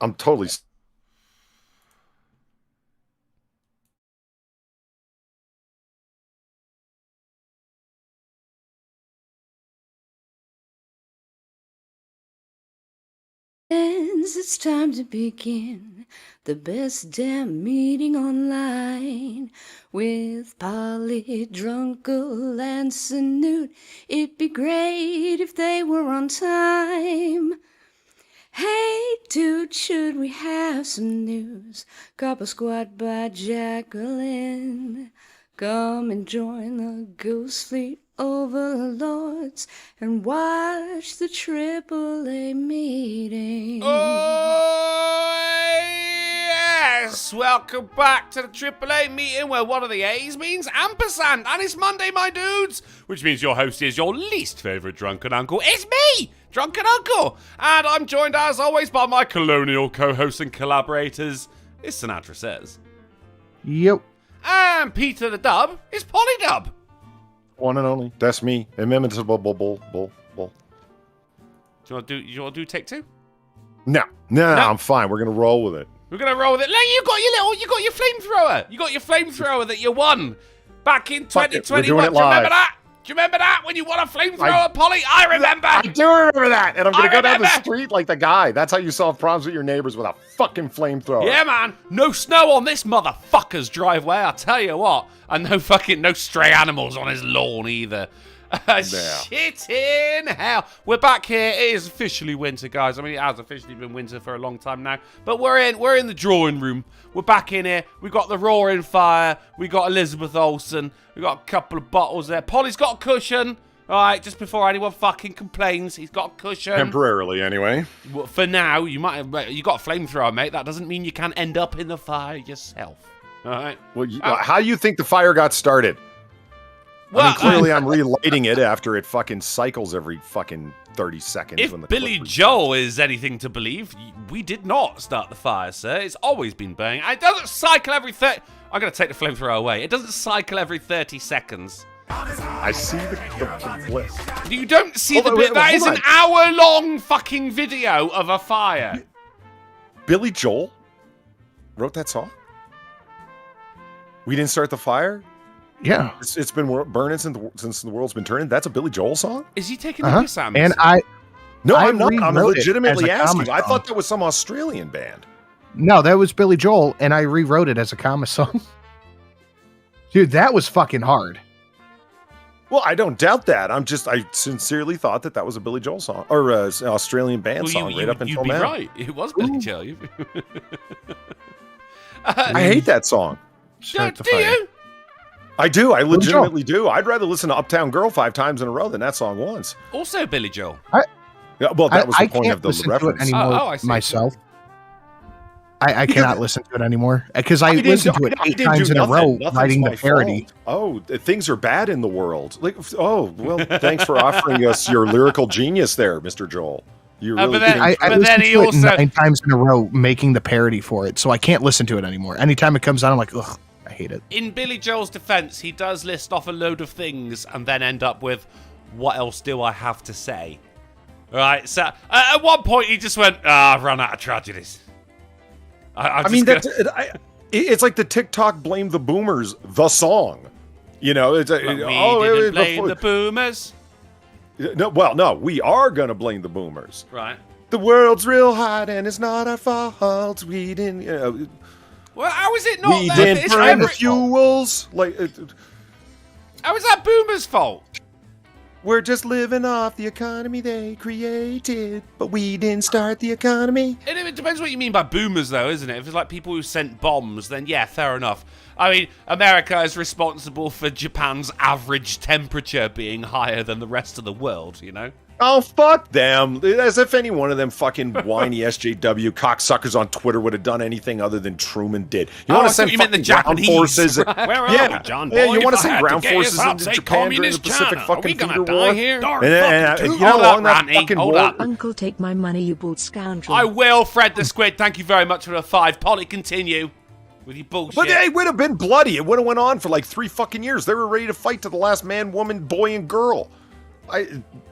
I'm totally. It's time to begin the best damn meeting online with Polly, Drunken, and Snoot. It'd be great if they were on time. Hey, dude, should we have some news? Copper Squad by Jacqueline. Come and join the Goose Fleet overlords and watch the AAA meeting. Oh, yes! Welcome back to the AAA meeting where one of the A's means ampersand, and it's Monday, my dudes! Which means your host is your least favourite drunken uncle. It's me, Drunken Uncle! And I'm joined, as always, by my colonial co-hosts and collaborators. It's Sinatra Says. Yep. And Peter the Dub is Polydub. One and only. That's me. Inimitable. Bull. Do you want to do take two? No, I'm fine. We're gonna roll with it. We're gonna roll with it. Look, you got your flamethrower. You got your flamethrower that you won back in 2021. Do you remember that? Do you remember that when you won a flamethrower, Polly? I remember. I do remember that. And I'm gonna go down the street like the guy. That's how you solve problems with your neighbors, with a fucking flamethrower. Yeah, man. No snow on this motherfucker's driveway. I'll tell you what. And no stray animals on his lawn either. Shit in hell. We're back here. It is officially winter, guys. I mean, it has officially been winter for a long time now. But we're in the drawing room. We're back in here. We got the roaring fire. We got Elizabeth Olsen. We got a couple of bottles there. Polly's got a cushion. All right, just before anyone fucking complains, he's got a cushion. Temporarily, anyway. Well, for now, you got a flamethrower, mate. That doesn't mean you can't end up in the fire yourself. All right. Well, how do you think the fire got started? Well, I mean, clearly I'm relighting it after it fucking cycles every fucking 30 seconds. If Billy Joel is anything to believe, we did not start the fire, sir. It's always been burning. It doesn't cycle every 30... I'm going to take the flamethrower away. It doesn't cycle every 30 seconds. I see the blip. You don't see the bit. That is an hour-long fucking video of a fire. Billy Joel wrote that song? We didn't start the fire? Yeah. It's been burning since the world's been turning. That's a Billy Joel song? Is he taking the piss at me? And No, I'm not. I'm rewrote it legitimately as a asking. comic I song. thought that was some Australian band. No, that was Billy Joel, and I rewrote it as a Kama song. Dude, that was fucking hard. Well, I don't doubt that. I sincerely thought that was a Billy Joel song or an Australian band song right up until now. You'd be right. It was Billy Joel. I hate that song. Start the Do fire. you? I do. I legitimately do. I'd rather listen to Uptown Girl 5 times in a row than that song once. Also Billy Joel. Yeah, well, that was the point can't of the listen reference. to it anymore I see. myself. I cannot listen to it anymore because I didn't listened do- to it I 8 didn't times do in a nothing. row, Nothing's writing my the parody. fault. Oh, things are bad in the world. Like, well, thanks for offering us your lyrical genius there, Mr. Joel. You really I But listened then he to it also- 9 times in a row, making the parody for it, so I can't listen to it anymore. Anytime it comes on, I'm like, ugh, I hate it. In Billy Joel's defense, he does list off a load of things and then end up with, what else do I have to say? Right, so at one point he just went, I've run out of tragedies. It's like the TikTok "Blame the Boomers" the song. You know, it's We didn't blame the boomers. No, we are gonna blame the boomers. Right. The world's real hot and it's not our fault. We didn't. Well, how is it not? We that? didn't It's burn the every- fuels. Like, How is that boomers' fault? we're just living off the economy they created, but we didn't start the economy. It depends what you mean by boomers, though, isn't it? If it's like people who sent bombs, then yeah, fair enough. I mean, America is responsible for Japan's average temperature being higher than the rest of the world, you know? Oh, fuck them. As if any one of them fucking whiny SJW cocksuckers on Twitter would have done anything other than Truman did. You want to send meant the fucking ground Japanese. forces? Where are we, John Boy? Yeah, you want If to I had send ground to guess, forces I'd into say Japan during the communist Pacific China. Are fucking we gonna Feeder die War? here? And, you know, Hold along up, that Randy, fucking hold war. up. Uncle, take my money, you bald scoundrel. I will, Fred the Squid. Thank you very much for the 5. Polly, continue with your bullshit. But it would have been bloody. It would have went on for like 3 fucking years. They were ready to fight to the last man, woman, boy, and girl.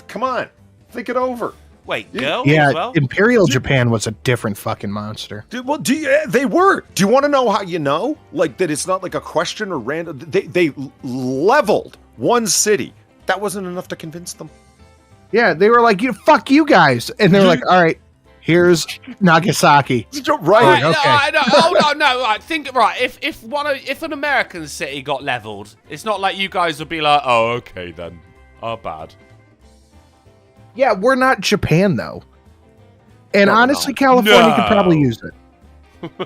Come on. Think it over. Wait, girl Yeah, as well? Imperial Japan was a different fucking monster. Dude, well, they were. Do you want to know how you know? Like that it's not like a question or random. They leveled one city. That wasn't enough to convince them. Yeah, they were like, fuck you guys. And they were like, all right, here's Nagasaki. Right. Okay. Hold on, no, right. Think right. If an American city got leveled, it's not like you guys would be like, oh, okay then, bad. Yeah, we're not Japan though, and No, honestly, no. California could probably use it.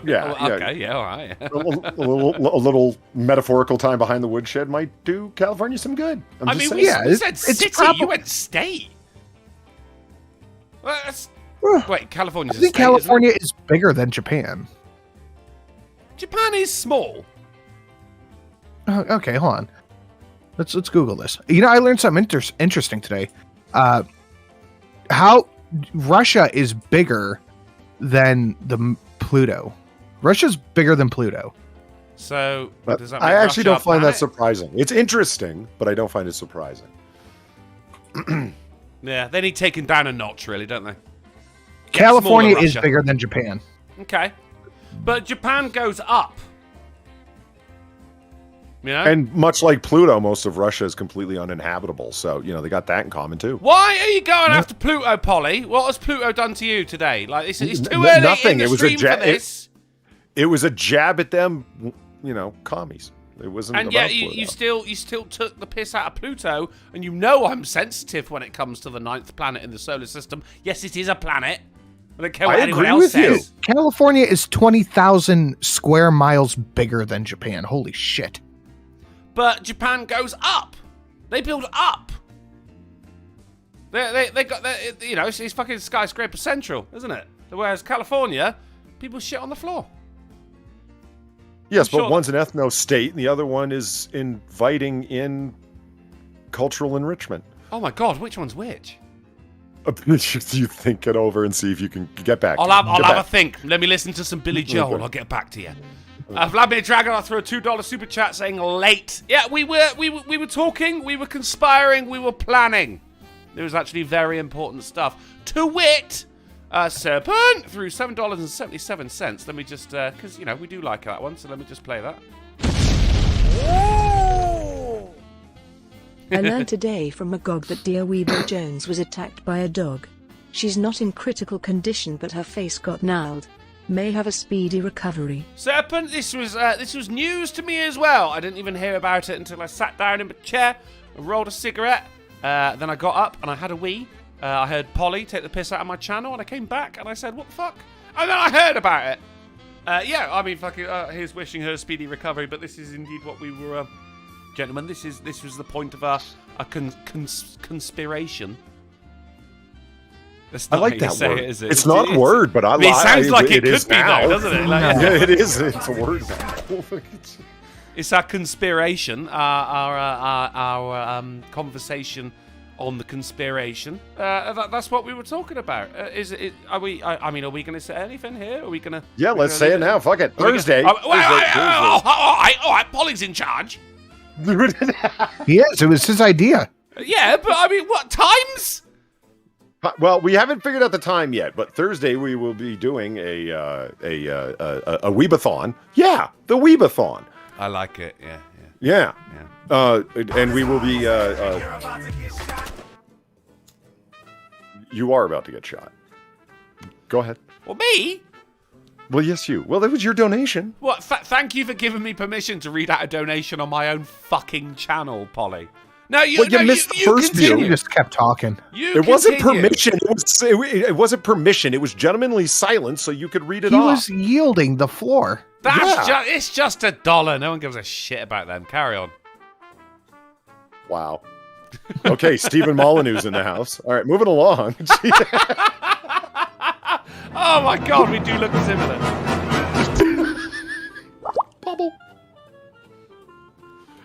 Yeah. Oh, okay, yeah, all right. a little metaphorical time behind the woodshed might do California some good. I mean, saying. we said city, you went state. Well, wait, California's I think a state, California is bigger than Japan. Japan is small. Okay, hold on. Let's Google this. You know, I learned something interesting today. How Russia is bigger than the Pluto. Russia's bigger than Pluto. So But does that make I actually Russia don't a find that planet? surprising. It's interesting, but I don't find it surprising. Yeah, they need taken down a notch, really, don't they? California smaller is Russia. bigger than Japan. Okay, but Japan goes up. You know? And much like Pluto, most of Russia is completely uninhabitable. So, they got that in common too. Why are you going after Pluto, Polly? What has Pluto done to you today? Like, it's too early Nothing. in the It was a stream for this. It was a jab at them, commies. It wasn't And about yet Pluto. you still took the piss out of Pluto, and you know I'm sensitive when it comes to the 9th planet in the solar system. Yes, it is a planet. I don't care what I anyone agree else with you. says. California is 20,000 square miles bigger than Japan. Holy shit. But Japan goes up. They build up. They got it's fucking skyscraper central, isn't it? Whereas California, people shit on the floor. Yes, I'm but sure one's an ethno state, and the other one is inviting in cultural enrichment. Oh my god, which one's which? You think it over and see if you can get back. I'll have a think. Let me listen to some Billy Joel. Okay. I'll get back to you. Vladimir Dragon, I'll throw a $2 super chat saying late. Yeah, we were talking, we were conspiring, we were planning. There was actually very important stuff. To wit, Serpent through $7.77. Let me just, because, we do like that one, so let me just play that. I learned today from Magog that dear Weebo Jones was attacked by a dog. She's not in critical condition, but her face got gnarled. May have a speedy recovery. Serpent, this was news to me as well. I didn't even hear about it until I sat down in my chair and rolled a cigarette. Then I got up and I had a wee. I heard Polly take the piss out of my channel, and I came back and I said, what the fuck? And then I heard about it. Yeah, I mean, fucking, here's wishing her a speedy recovery, but this is indeed what we were... gentlemen, this was the point of a conspiration. That's I not like how you that say word. it, is it? It's not a word, but I like it. Sounds like it is could be, now. though, doesn't it? Like, Yeah, it is. It's a word now. It's our conspiration, our conversation on the conspiration. That's what we were talking about. Are we going to say anything here? Are we going to? Yeah, let's say it now. Fuck it. Thursday. All right, Polly's in charge. He is. It was his idea. Yeah, but I mean, what times? Well, we haven't figured out the time yet, but Thursday we will be doing a Weebathon. Yeah, the Weebathon. I like it. Yeah. And we will be. You are about to get shot. Go ahead. Well, me? Well, yes, you. Well, that was your donation. What? Thank you for giving me permission to read out a donation on my own fucking channel, Polly. No, you missed the first continue. deal. You just kept talking. It wasn't permission. It wasn't permission. It was gentlemanly silence, so you could read it He off. was yielding the floor. It's just $1. No one gives a shit about them. Carry on. Wow. Okay, Stephen Molyneux's in the house. All right, moving along. Oh my god, we do look similar. Bubble.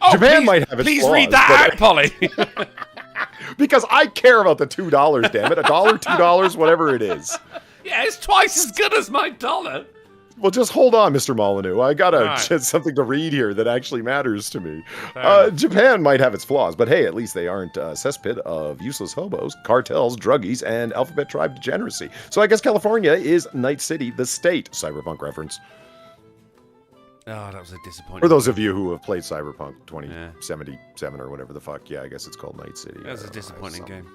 Oh, Japan might have its Please flaws, read that out, Polly. Because I care about the $2, damn it. $1, $2, whatever it is. Yeah, it's twice as good as my $1. Well, just hold on, Mr. Molyneux. I got Right. something to read here that actually matters to me. Fair enough. Japan might have its flaws, but hey, at least they aren't a cesspit of useless hobos, cartels, druggies, and alphabet tribe degeneracy. So I guess California is Night City, the state. Cyberpunk reference. Oh, that was a disappointing. For those of you who have played Cyberpunk 2077 or whatever the fuck, yeah, I guess it's called Night City. That was a disappointing game.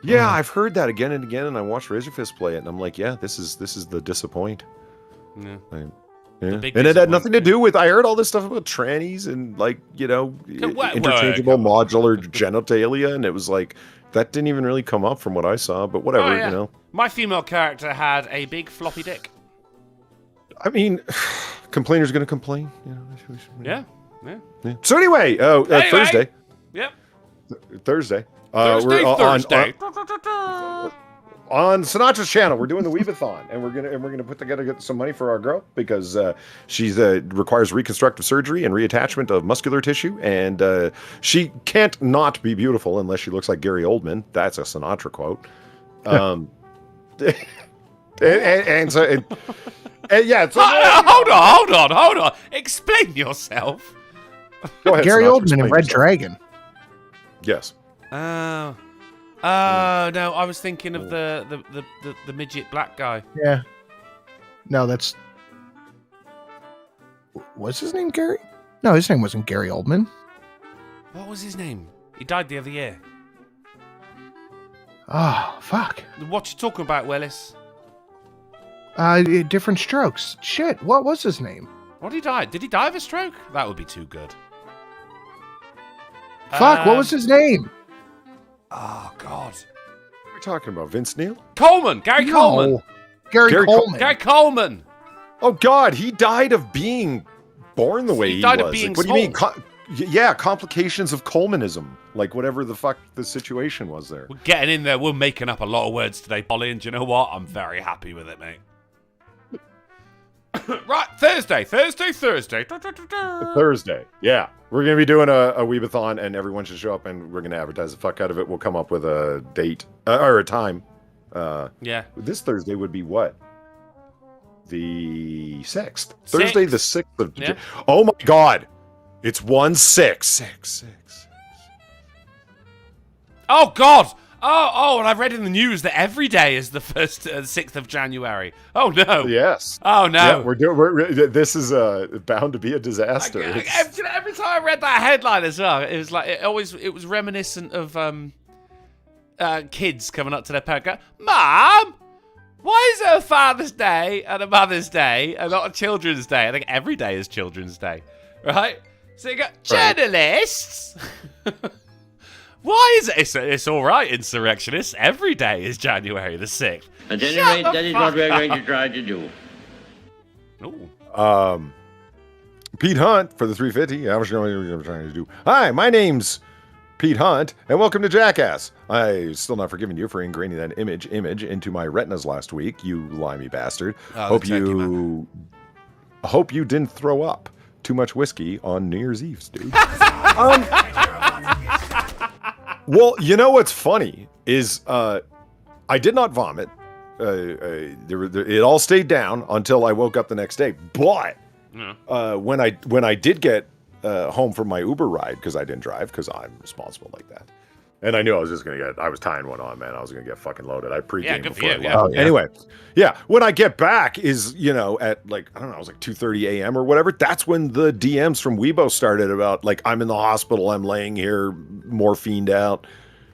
Yeah, I've heard that again and again, and I watched Razorfist play it, and I'm like, yeah, this is the disappoint. Yeah. Yeah. big And it had disappoint, nothing to do with. I heard all this stuff about trannies and interchangeable modular genitalia, and it was like that didn't even really come up from what I saw. But whatever, Oh, yeah. My female character had a big floppy dick. I mean, complainers gonna complain. Yeah. So anyway, Anyway. Thursday. Yep. Thursday. Thursday. On Sinatra's channel, we're doing the Weebathon, and we're gonna put together get some money for our girl because she's requires reconstructive surgery and reattachment of muscular tissue, and she can't not be beautiful unless she looks like Gary Oldman. That's a Sinatra quote. Yeah. So, Hold on. Explain yourself. go ahead, Gary Sinatra, Oldman in explain Red yourself. Dragon. Yes. No, I was thinking of the midget black guy. Yeah. No, that's. What's his name, Gary? No, his name wasn't Gary Oldman. What was his name? He died the other year. Oh, fuck. What you talking about, Willis? Different Strokes. Shit, what was his name? What did he die? Did he die of a stroke? That would be too good. Fuck, what was his name? Oh, God. We're talking about Vince Neil. Coleman! Gary Coleman! No. Gary Coleman. Gary Coleman! Oh God, he died of being born the way he died was. of being Like, what do you mean? small. Yeah, complications of Colemanism, like whatever the fuck the situation was there. We're getting in there. We're making up a lot of words today, Polly, and do you know what? I'm very happy with it, mate. Right, Thursday. Thursday, yeah, we're gonna be doing a Weebathon, and everyone should show up, and we're gonna advertise the fuck out of it. We'll come up with a date or a time. Yeah. This Thursday would be what? The 6th. Thursday, the 6th of. Yeah. Oh my God, it's 1/6. Oh, God! Oh, and I read in the news that every day is the 6th of January. Oh, no. Yes. Oh, no. Yeah, this is bound to be a disaster. Every time I read that headline as well, it was like it was reminiscent of kids coming up to their parent going, Mom, why is there a Father's Day and a Mother's Day and not a Children's Day? I think every day is Children's Day, right? So you got journalists. Why is it? It's all right, insurrectionists. Every day is January the 6th. At any rate, that is what we're going to try to do. Ooh. Pete Hunt for the 350. I was trying to do. Hi, my name's Pete Hunt, and welcome to Jackass. I still not forgiven you for ingraining that image into my retinas last week. You limey bastard. Oh, Hope you didn't throw up too much whiskey on New Year's Eve, dude. Well, you know what's funny is I did not vomit. It all stayed down until I woke up the next day. But when I did get home from my Uber ride, because I didn't drive, because I'm responsible like that, and I knew I was just gonna get. I was tying one on, man. I was gonna get fucking loaded. I pre-gamed good for before I you, left. yeah. Oh, yeah. Anyway, yeah. When I get back is at like I don't know, it was like 2:30 a.m. or whatever. That's when the DMs from Weibo started about like I'm in the hospital, I'm laying here, morphined out.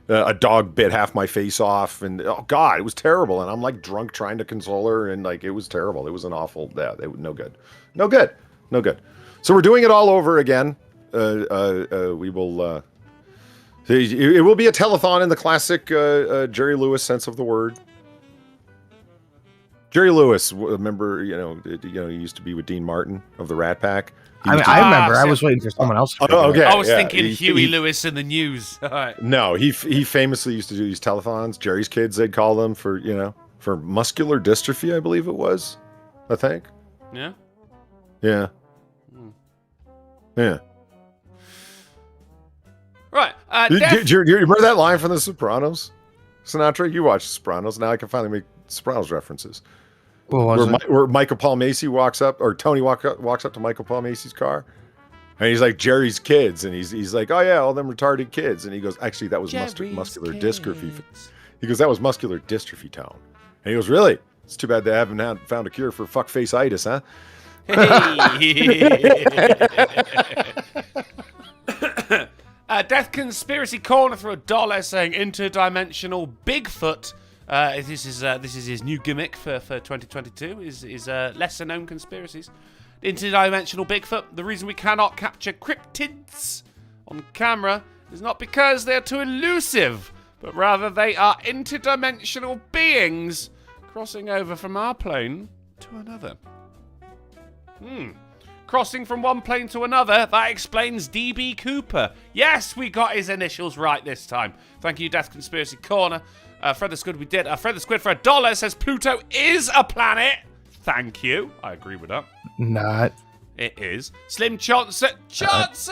A dog bit half my face off, and oh God, it was terrible. And I'm like drunk trying to console her, and like it was terrible. It was an awful, no good. So we're doing it all over again. We will. It will be a telethon in the classic Jerry Lewis sense of the word. Jerry Lewis, remember, he used to be with Dean Martin of the Rat Pack. I remember. I was waiting for someone else to Oh, okay. I was yeah, thinking Huey Lewis in the news. All right. No, he famously used to do these telethons. Jerry's kids, they'd call them for muscular dystrophy, I believe it was. I think. Yeah. Yeah. Yeah. Right. Do you remember that line from The Sopranos? Sinatra, you watched The Sopranos. Now I can finally make Sopranos references. What was it? Where Michael Paul Macy walks up, or Tony walks up to Michael Paul Macy's car, and he's like, Jerry's kids, and he's like, oh yeah, all them retarded kids, and he goes, actually that was muscular dystrophy. He goes, that was muscular dystrophy, Tone, and he goes, really? It's too bad they haven't found a cure for fuckface-itis, huh? Death Conspiracy Corner for $1 saying interdimensional Bigfoot. This is his new gimmick for 2022. Is lesser known conspiracies. Interdimensional Bigfoot. The reason we cannot capture cryptids on camera is not because they are too elusive, but rather they are interdimensional beings crossing over from our plane to another. Crossing from one plane to another, that explains DB Cooper. Yes, we got his initials right this time. Thank you, Death Conspiracy Corner. Fred the Squid, we did. Fred the Squid for $1 says Pluto is a planet. Thank you. I agree with that. Not. It is. Slim Johnson throws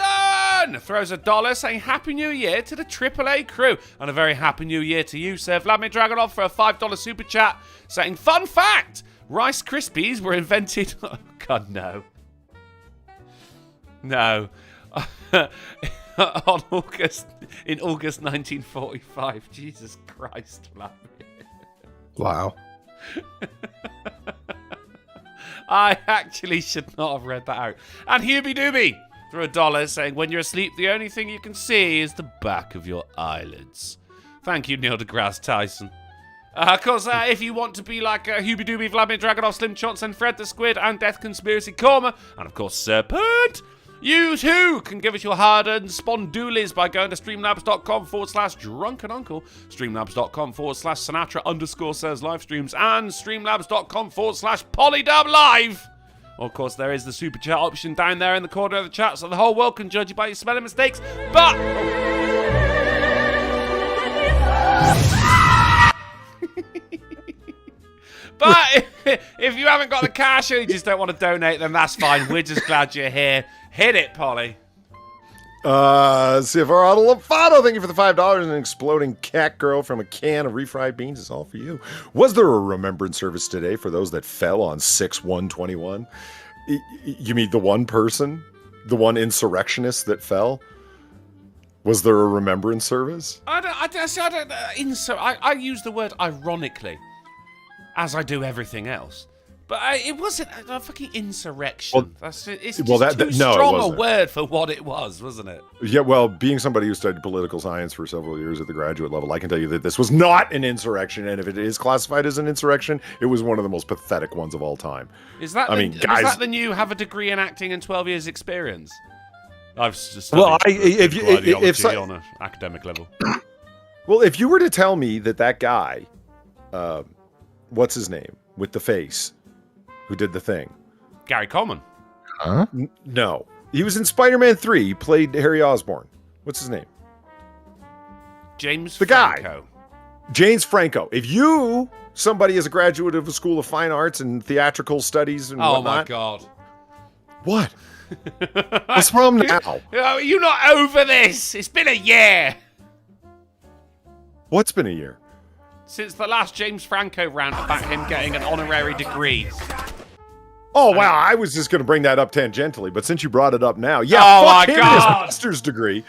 $1 saying Happy New Year to the AAA crew. And a very Happy New Year to you, Sir Vladimir Dragonov, for a $5 super chat saying, fun fact, Rice Krispies were invented... Oh, God, no. No. In August 1945. Jesus Christ, Vladimir. Wow. I actually should not have read that out. And Hubie Doobie for $1 saying, when you're asleep, the only thing you can see is the back of your eyelids. Thank you, Neil deGrasse Tyson. Of course, if you want to be like Hubie Doobie, Vladimir Dragonov, Slim Johnson, Fred the Squid, and Death Conspiracy Corner, and of course Serpent, you too can give us your hard-earned spondoolies by going to streamlabs.com/drunkenuncle, streamlabs.com/Sinatra_says livestreams, and streamlabs.com/polydublive. Well, of course, there is the super chat option down there in the corner of the chat, so the whole world can judge you by your spelling mistakes. But But if you haven't got the cash or you just don't want to donate, then that's fine. We're just glad you're here. Hit it, Polly. CFR Lovato, thank you for the $5 and an exploding cat girl from a can of refried beans is all for you. Was there a remembrance service today for those that fell on 6/1/21? You mean the one person? The one insurrectionist that fell? Was there a remembrance service? I use the word ironically, as I do everything else. But it wasn't a fucking insurrection. Well, it's too strong a word for what it was, wasn't it? Yeah, well, being somebody who studied political science for several years at the graduate level, I can tell you that this was not an insurrection, and if it is classified as an insurrection, it was one of the most pathetic ones of all time. Is that the new have a degree in acting and 12 years experience? I've just studied ideology on an academic level. Well, if you were to tell me that guy, what's his name, with the face, who did the thing? Gary Coleman. Huh? No. He was in Spider-Man 3. He played Harry Osborn. What's his name? James Franco. Guy. James Franco. If you, somebody is a graduate of a School of Fine Arts and Theatrical Studies and whatnot. Oh, my God. What? What's wrong now? You're not over this. It's been a year. What's been a year? Since the last James Franco rant about him getting an honorary degree. Oh, wow, I was just going to bring that up tangentially, but since you brought it up now, yeah, oh fuck my him God. and his master's degree.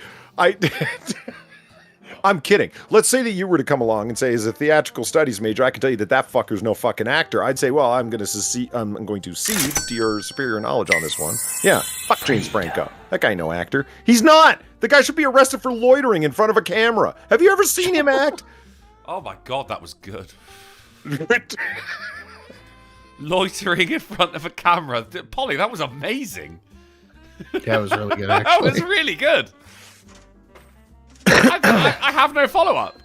I'm kidding. Let's say that you were to come along and say, as a theatrical studies major, I can tell you that fucker's no fucking actor. I'd say, well, I'm going to cede to your superior knowledge on this one. Yeah, fuck James Franco. That guy no actor. He's not. The guy should be arrested for loitering in front of a camera. Have you ever seen him act? Oh my God, that was good. Loitering in front of a camera. Polly, that was amazing. Yeah, it was really good, actually. That was really good. I have no follow-up.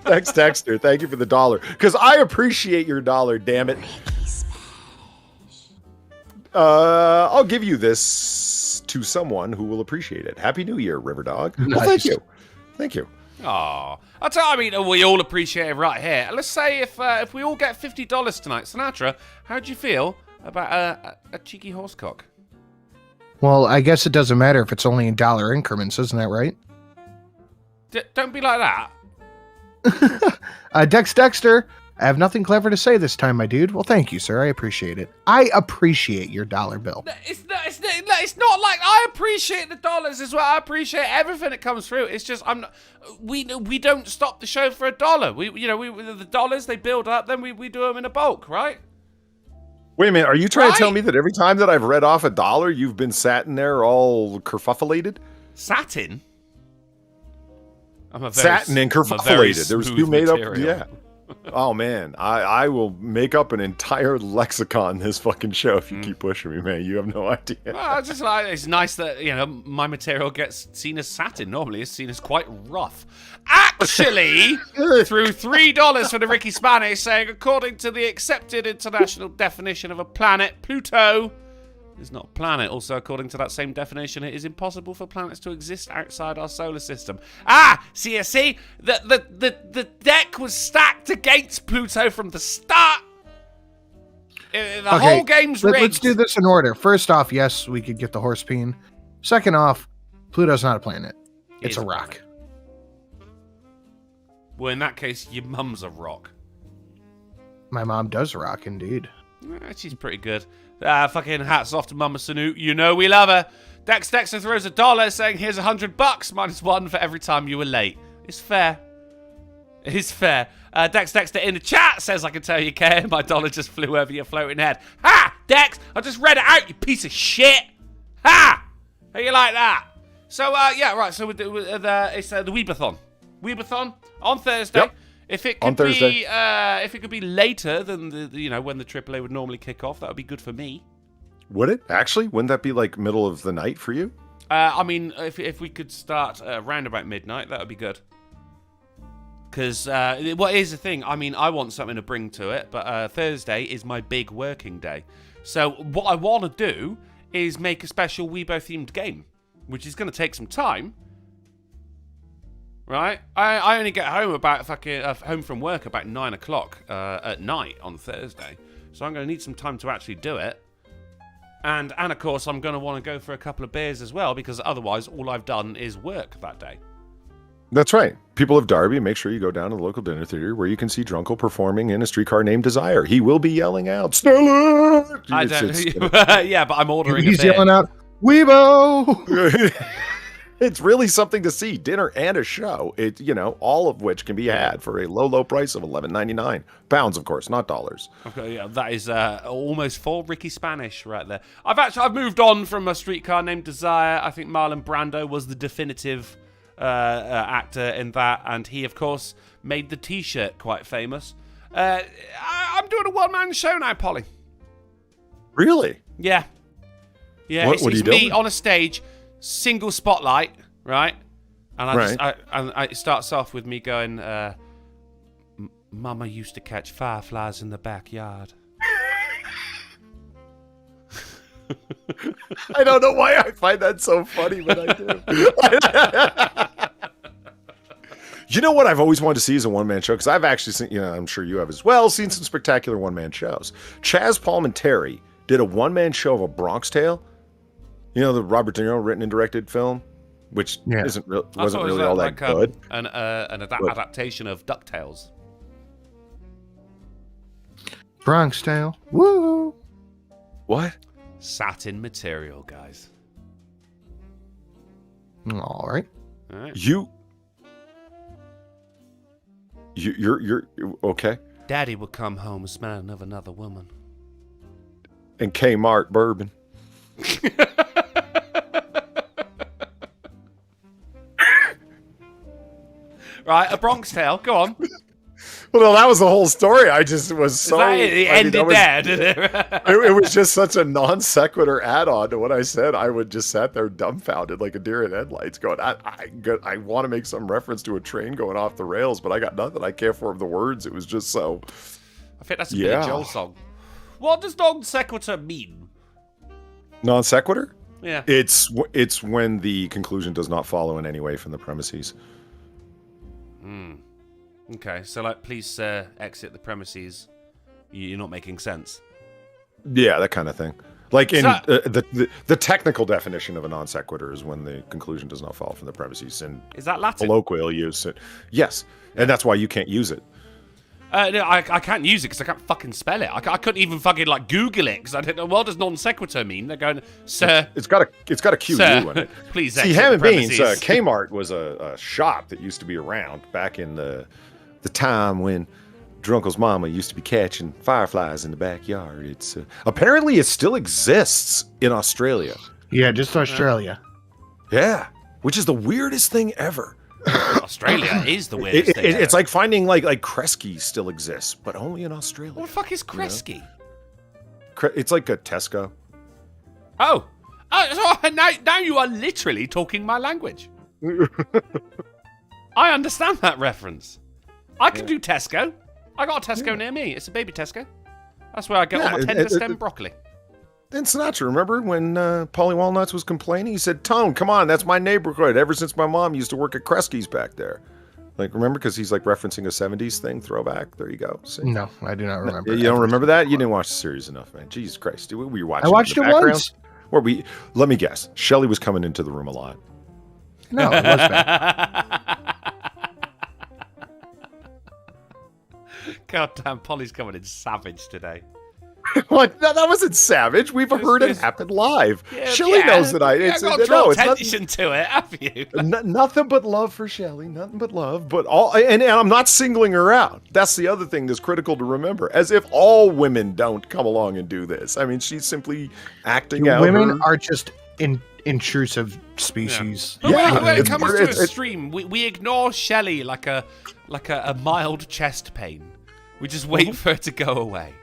Thanks, Dexter. Thank you for the $1. Because I appreciate your $1, damn it. I'll give you this to someone who will appreciate it. Happy New Year, Riverdog. Nice. Well, thank you. Thank you. Aw. We all appreciate it right here. Let's say if we all get $50 tonight, Sinatra, how do you feel about a cheeky horsecock? Well, I guess it doesn't matter if it's only in dollar increments, isn't that right? Don't be like that. Dexter, I have nothing clever to say this time, my dude. Well, thank you, sir. I appreciate it. I appreciate your dollar bill. It's not like I appreciate the dollars as well. I appreciate everything that comes through. It's just we don't stop the show for $1. The dollars, they build up, then we do them in a bulk, right? Wait a minute, are you trying to tell me that every time that I've read off $1, you've been sat in there all kerfufflated? Satin? Satin and kerfufflated. There was two made up. Material. Yeah. Oh man, I will make up an entire lexicon this fucking show if you keep pushing me, man. You have no idea. Well, just like it's nice that my material gets seen as satin. Normally, it's seen as quite rough. Actually, through $3 for the Ricky Spanish, saying according to the accepted international definition of a planet, Pluto is not a planet. Also, according to that same definition, it is impossible for planets to exist outside our solar system. See, the deck was stacked against Pluto from the start. Whole game's rigged. Let's do this in order. First off, yes, we could get the horse peen. Second off, Pluto's not a planet. It's a rock. Well, in that case, your mum's a rock. My mom does rock, indeed. She's pretty good. Fucking hats off to Mama Sanu. You know we love her. Dexter throws $1 saying, here's $100 -1 for every time you were late. It's fair. It's fair. Dexter in the chat says, I can tell you care. My dollar just flew over your floating head. Ha! Dex, I just read it out, you piece of shit. Ha! How you like that? So, yeah, right. So it's the Weebathon. Weebathon on Thursday. Yep. If it could be later than when the AAA would normally kick off, that would be good for me. Would it actually? Wouldn't that be like middle of the night for you? I mean, if we could start around about midnight, that would be good. Because what is the thing? I mean, I want something to bring to it, but Thursday is my big working day. So what I want to do is make a special Weibo themed game, which is going to take some time. Right, I only get home home from work about 9 o'clock at night on Thursday, so I'm going to need some time to actually do it. And of course, I'm going to want to go for a couple of beers as well, because otherwise, all I've done is work that day. That's right. People of Derby, make sure you go down to the local dinner theater where you can see Drunken performing in A Streetcar Named Desire. He will be yelling out, "Stella!" I don't. Yeah, but I'm ordering. He's yelling out, "Weebo!" It's really something to see. Dinner and a show. All of which can be had for a low price of £11.99. Pounds, of course, not dollars. Okay, yeah, that is almost full Ricky Spanish right there. I've moved on from A Streetcar Named Desire. I think Marlon Brando was the definitive actor in that, and he, of course, made the T-shirt quite famous. I'm doing a one-man show now, Polly. Really? Yeah. Yeah, what are you me doing? on a stage, single spotlight, right? And it starts off with me going, Mama used to catch fireflies in the backyard. I don't know why I find that so funny, but I do. You know what I've always wanted to see is a one-man show, because I've actually seen, I'm sure you have as well, seen some spectacular one-man shows. Chaz Palminteri did a one-man show of A Bronx Tale. The Robert De Niro written and directed film, which wasn't really all that good. An adaptation of DuckTales. Bronx Tale. Woo! What? Satin material, guys. All right. You're okay. Daddy would come home smelling of another woman. And Kmart bourbon. Right, A Bronx Tale. Go on. Well, no, that was the whole story. I just was so... It ended there, did it? It was just such a non sequitur add-on to what I said. I would just sat there dumbfounded like a deer in headlights going, I want to make some reference to a train going off the rails, but I got nothing. I can't form the words. It was just so... I think that's a Billy Joel song. What does non sequitur mean? Non sequitur? Yeah. It's when the conclusion does not follow in any way from the premises. Okay, so please exit the premises. You're not making sense. Yeah, that kind of thing. Like in the technical definition of a non sequitur is when the conclusion does not follow from the premises. And is that Latin? Colloquial use. Yes, and that's why you can't use it. No, I can't use it because I can't fucking spell it. I couldn't even fucking like Google it because I didn't know. What does non sequitur mean? They're going, sir. It's got a QU Sir, in it. please. See, exit ham the and beans. premises. Kmart was a shop that used to be around back in the time when Drunkle's mama used to be catching fireflies in the backyard. It's apparently it still exists in Australia. Yeah, just Australia. Yeah, which is the weirdest thing ever. Australia is the weirdest thing. It's like finding like Kresge still exists, but only in Australia. What the fuck is Kresge? It's like a Tesco. Oh, so now you are literally talking my language. I understand that reference. I can do Tesco. I got a Tesco near me. It's a baby Tesco. That's where I get all my tender stem broccoli. And Sinatra, remember when Paulie Walnuts was complaining? He said, "Tone, come on, that's my neighborhood. Ever since my mom used to work at Kresge's back there." Like, remember? Because he's like referencing a 70s thing, throwback. There you go. See? No, I do not remember. You don't remember that? You didn't watch the series enough, man. Jesus Christ. We were watching I watched in it the background. once. Where let me guess. Shelley was coming into the room a lot. No, it was bad. God damn, Polly's coming in savage today. What? No, that wasn't savage. We've heard it happen live. Yeah, Shelley knows that I've got to draw attention to it, have you? Nothing but love for Shelley. Nothing but love. But and I'm not singling her out. That's the other thing that's critical to remember. As if all women don't come along and do this. I mean, she's simply acting out. Women are just intrusive species. Yeah. But when it it's- comes to it's- a stream, we ignore Shelley like a mild chest pain. We just wait for her to go away.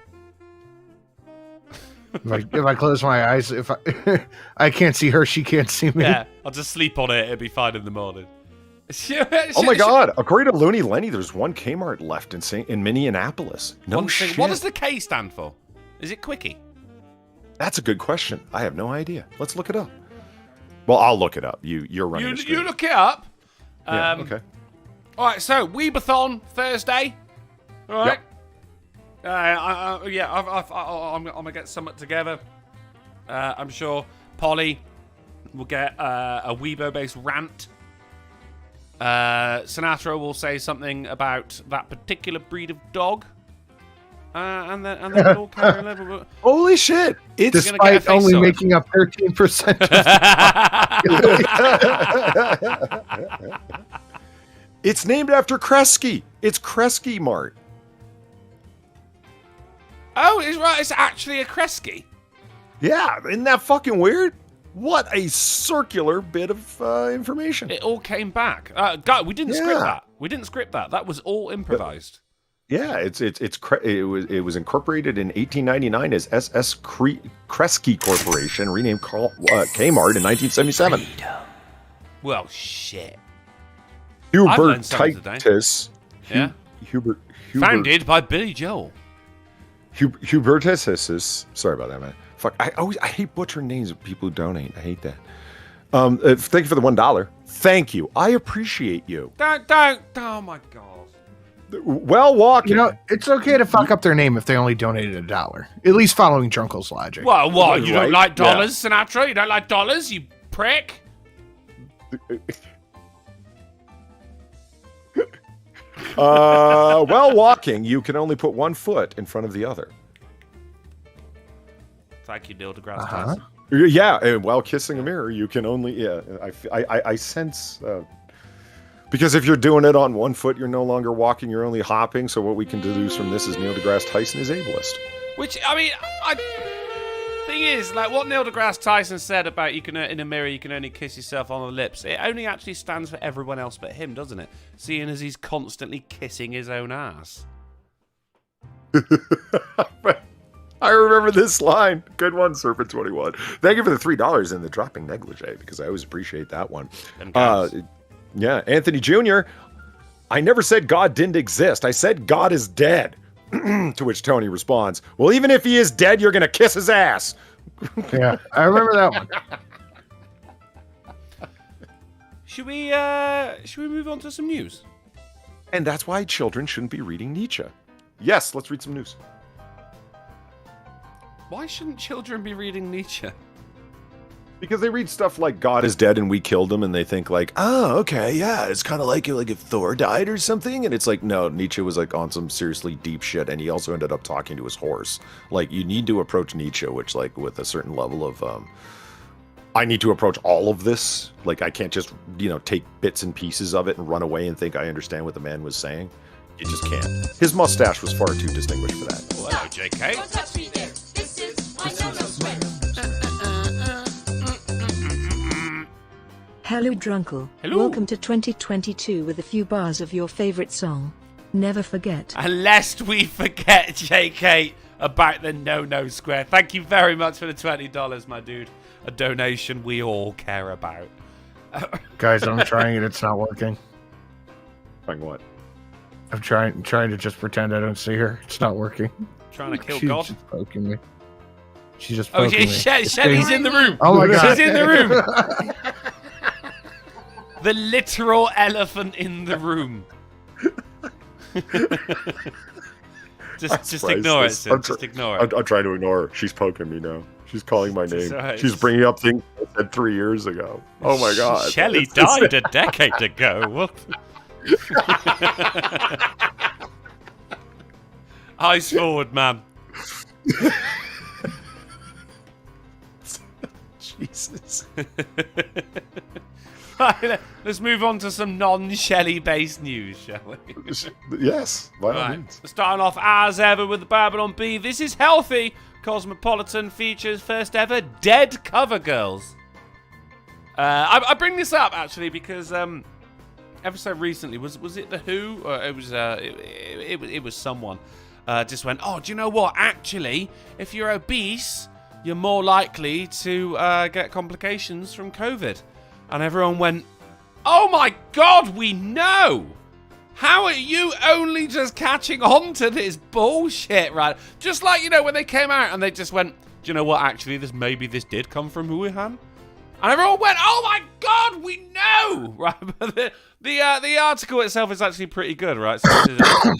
If I close my eyes, if I can't see her, she can't see me. Yeah, I'll just sleep on it. It'll be fine in the morning. Oh my God! According to Looney Lenny, there's one Kmart left in Minneapolis. No One thing. shit. What does the K stand for? Is it quickie? That's a good question. I have no idea. Let's look it up. Well, I'll look it up. You're running. the screen. You look it up. Yeah, okay. All right. So Weebathon Thursday. All right. I'm gonna get something together. I'm sure Polly will get a Weibo-based rant. Sinatra will say something about that particular breed of dog, and then we'll all carry a level. Holy shit! It's gonna get a Despite face only sword. making up 13%. it's named after Kresge. It's Kresge Mart. Oh, it's right. It's actually a Kresge. Yeah, isn't that fucking weird? What a circular bit of information. It all came back. God, we didn't script Yeah. that. We didn't script that. That was all improvised. Yeah, it was incorporated in 1899 as SS Kresge Corporation, renamed Kmart in 1977. Well, shit. I've learned something today. Hubertitus. Yeah. Hubert. Founded by Billy Joel. Hubertitus. Sorry about that, man. Fuck. I hate butchering names of people who donate. I hate that. Thank you for the $1. Thank you. I appreciate you. Don't. Oh my god. Well walking. You know, it's okay to fuck up their name if they only donated $1. At least following Drunkle's logic. Well, what? You don't Right? like dollars, Sinatra? You don't like dollars, you prick? While walking, you can only put one foot in front of the other. Thank you, Neil deGrasse Tyson. Yeah, and while kissing a mirror, you can only. Yeah, I sense. Because if you're doing it on one foot, you're no longer walking, you're only hopping. So what we can deduce from this is Neil deGrasse Tyson is ableist. Which, I mean, thing is, like what Neil deGrasse Tyson said about you can in a mirror you can only kiss yourself on the lips. It only actually stands for everyone else but him, doesn't it? Seeing as he's constantly kissing his own ass. I remember this line. Good one, Serpent21. Thank you for the $3 in the dropping negligee, because I always appreciate that one. Yeah, Anthony Jr. I never said God didn't exist. I said God is dead. To which Tony responds, well, even if he is dead, you're going to kiss his ass. Yeah, I remember that one. Should we move on to some news? And that's why children shouldn't be reading Nietzsche. Yes, let's read some news. Why shouldn't children be reading Nietzsche? Because they read stuff like God is dead and we killed him, and they think like, oh, okay, yeah, it's kind of like if Thor died or something. And it's like, no, Nietzsche was like on some seriously deep shit, and he also ended up talking to his horse. Like, you need to approach Nietzsche, which like with a certain level of, I need to approach all of this. Like, I can't just, take bits and pieces of it and run away and think I understand what the man was saying. You just can't. His mustache was far too distinguished for that. Well, hello, JK. Don't touch me there. This is my no-no square. Hello Drunkle. Hello. Welcome to 2022 with a few bars of your favorite song. Never forget. And lest we forget, JK, about the no-no square. Thank you very much for the $20, my dude. A donation we all care about. Guys, I'm trying it. It's not working. Like what? I'm trying to just pretend I don't see her. It's not working. Trying to kill She's God. just poking me. She's just Oh, poking me. Shelly's in the room. Oh my God. She's in the room. The literal elephant in the room. just ignore it, Sid. Just ignore it. I'm trying to ignore her. She's poking me now. She's calling my name. Alright. She's bringing up things I said 3 years ago. Oh my God. Shelley died a decade ago. What? Eyes forward, man. Jesus. Right, let's move on to some non-Shelley based news, shall we? Yes, by all Right. means. Starting off as ever with the Babylon Bee. This is healthy. Cosmopolitan features first ever dead cover girls. I bring this up actually because ever so recently was it the Who or it was someone just went, oh, do you know what? Actually, if you're obese, you're more likely to get complications from COVID. And everyone went, oh my God, we know! How are you only just catching on to this bullshit, right? Just like, when they came out and they just went, do you know what, actually, maybe this did come from Wuhan? And everyone went, oh my God, we know! Right, but the article itself is actually pretty good, right? So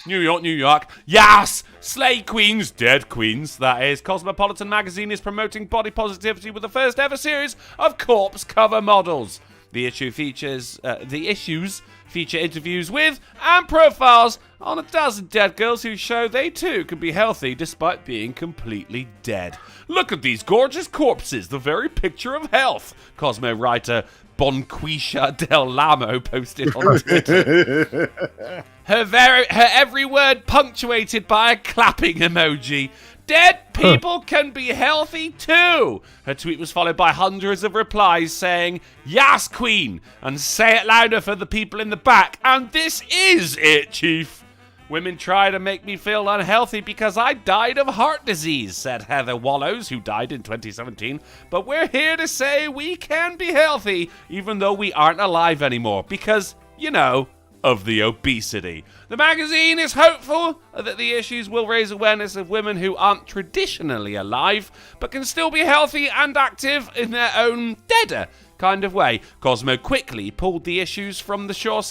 New York. Yes! Slay queens, dead queens, that is. Cosmopolitan magazine is promoting body positivity with the first ever series of corpse cover models. The issues feature interviews with and profiles on a dozen dead girls who show they too can be healthy despite being completely dead. Look at these gorgeous corpses, the very picture of health, Cosmo writer Bonquisha Del Lamo posted on Twitter. Her every word punctuated by a clapping emoji. Dead people can be healthy too. Her tweet was followed by hundreds of replies saying, "Yas, Queen," and "Say it louder for the people in the back." And this is it, Chief. Women try to make me feel unhealthy because I died of heart disease, said Heather Wallows, who died in 2017. But we're here to say we can be healthy even though we aren't alive anymore because, of the obesity. The magazine is hopeful that the issues will raise awareness of women who aren't traditionally alive, but can still be healthy and active in their own deader kind of way. Cosmo quickly pulled the issues from the store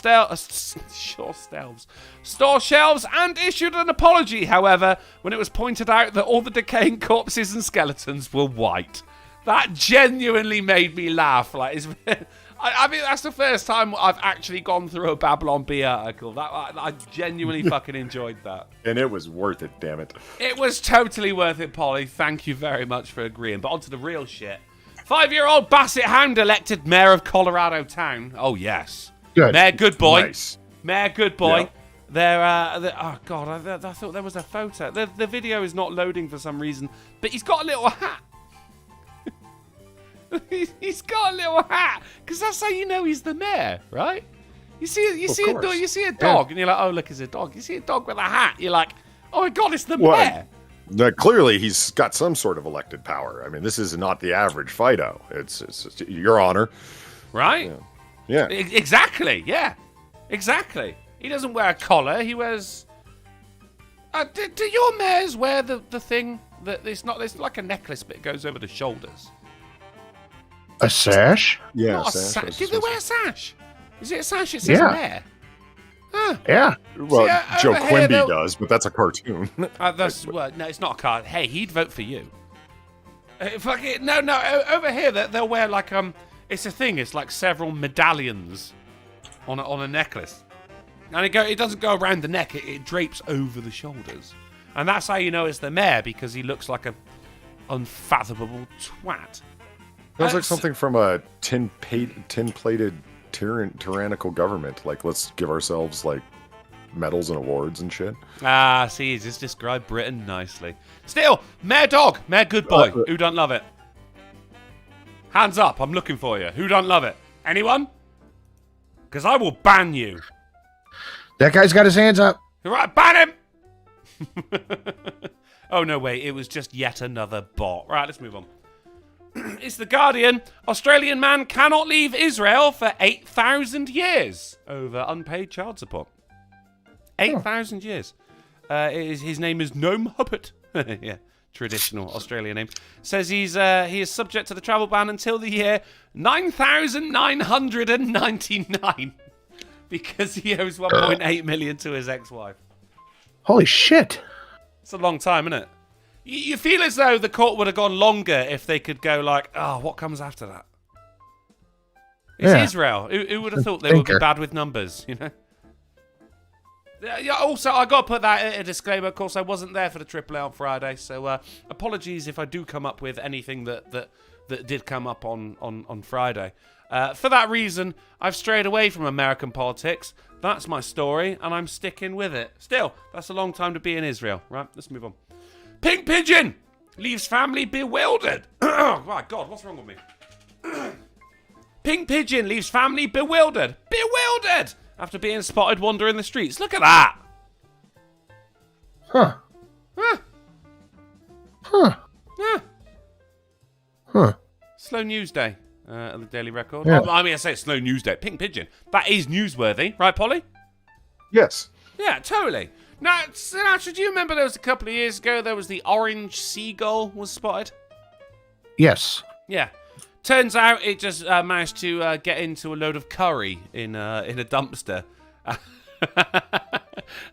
shelves and issued an apology, however, when it was pointed out that all the decaying corpses and skeletons were white. That genuinely made me laugh. I mean, that's the first time I've actually gone through a Babylon Bee article. I genuinely fucking enjoyed that. And it was worth it, damn it. It was totally worth it, Polly. Thank you very much for agreeing. But on to the real shit. 5-year-old Basset Hound elected mayor of Colorado Town. Oh, yes. Good. Mayor Good Boy. Nice. Mayor Good Boy. Yeah. Oh, God, I thought there was a photo. The video is not loading for some reason, but he's got a little hat. He's got a little hat, because that's how you know he's the mayor, right? You see a dog, and you're like, oh, look, it's a dog. You see a dog with a hat, you're like, oh my God, it's the mayor. Clearly, he's got some sort of elected power. I mean, this is not the average Fido. It's Your Honor. Right? Yeah. Exactly, yeah. Exactly. He doesn't wear a collar, he wears... do your mayors wear the thing that it's like a necklace, but it goes over the shoulders? A sash? Yeah. Not a sash. Do they wear a sash? Is it a sash? It says mayor. Huh. Yeah. Well, See, Joe over Quimby here, does, but that's a cartoon. No, it's not a card. Hey, he'd vote for you. Fucking no. Over here, they'll wear like it's a thing. It's like several medallions on a necklace, and it doesn't go around the neck. It drapes over the shoulders, and that's how you know it's the mayor because he looks like a unfathomable twat. Sounds like something from a tin-plated tyrannical government. Like, let's give ourselves like medals and awards and shit. Ah, see, he's just described Britain nicely. Still, Mayor Dog, Mayor Good Boy. Who don't love it? Hands up, I'm looking for you. Who don't love it? Anyone? Because I will ban you. That guy's got his hands up. Right, ban him! Oh, no, wait, it was just yet another bot. Right, let's move on. It's The Guardian. Australian man cannot leave Israel for 8,000 years over unpaid child support. 8,000 years. His name is Gnome Huppet. Yeah, traditional Australian name. Says he is subject to the travel ban until the year 9,999 because he owes 1.8 million to his ex-wife. Holy shit. It's a long time, isn't it? You feel as though the court would have gone longer if they could go like, oh, what comes after that? It's Israel. Who would have thought they would be bad with numbers, you know? Yeah, also, I got to put that in a disclaimer. Of course, I wasn't there for the AAA on Friday, so apologies if I do come up with anything that did come up on Friday. For that reason, I've strayed away from American politics. That's my story, and I'm sticking with it. Still, that's a long time to be in Israel. Right, let's move on. Pink Pigeon leaves family bewildered. Oh, my God, what's wrong with me? Pink Pigeon leaves family bewildered. Bewildered! After being spotted wandering the streets. Look at that! Huh. Huh. Huh. Yeah. Huh. Slow news day at the Daily Record. Yeah. I mean, I say it's slow news day. Pink Pigeon. That is newsworthy. Right, Polly? Yes. Yeah, totally. Now, Sinatra, do you remember there was a couple of years ago, there was the orange seagull was spotted? Yes. Yeah. Turns out it just managed to get into a load of curry in a dumpster.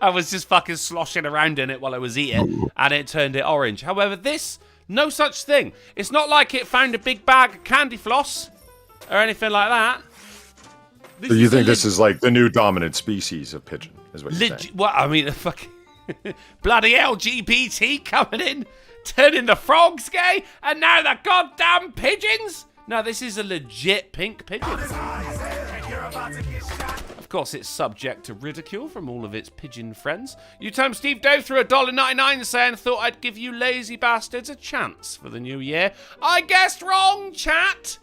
I was just fucking sloshing around in it while I was eating, and it turned it orange. However, no such thing. It's not like it found a big bag of candy floss or anything like that. So you think this is like the new dominant species of pigeon, is what you're saying? Well, I mean, fucking bloody LGBT coming in, turning the frogs gay, and now the goddamn pigeons. No, this is a legit pink pigeon. Of course, it's subject to ridicule from all of its pigeon friends. You time Steve Dave threw $1.99 saying, thought I'd give you lazy bastards a chance for the new year. I guessed wrong, chat.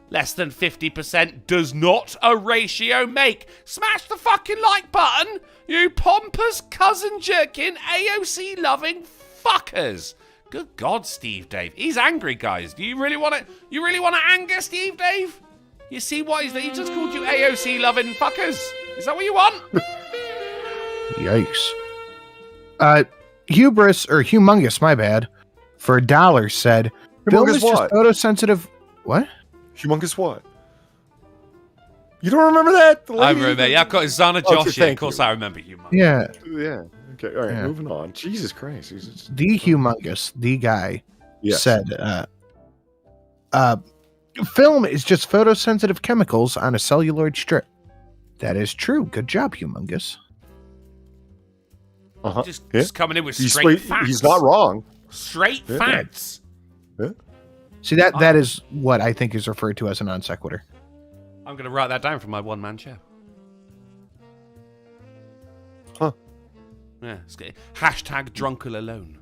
Less than 50% does not a ratio make. Smash the fucking like button, you pompous cousin jerking AOC loving fuckers. Good God, Steve Dave. He's angry, guys. Do you really want to? You really want to anger Steve Dave? You see what he's? He just called you AOC loving fuckers. Is that what you want? Yikes. Hubris or humongous, my bad. For $1 said, Bill is just photosensitive. What? Humongous what? You don't remember that? I remember. Yeah, I've got Zana Josh here. Of course, I remember humongous. Yeah. Yeah. Okay. All right. Moving on. Jesus Christ. The humongous, the guy said, film is just photosensitive chemicals on a celluloid strip. That is true. Good job, humongous. Uh-huh. Just coming in with straight facts. He's not wrong. Straight facts. Yeah. See, that is what I think is referred to as a non sequitur. I'm going to write that down for my one-man show. Huh. Yeah. Hashtag Drunken alone.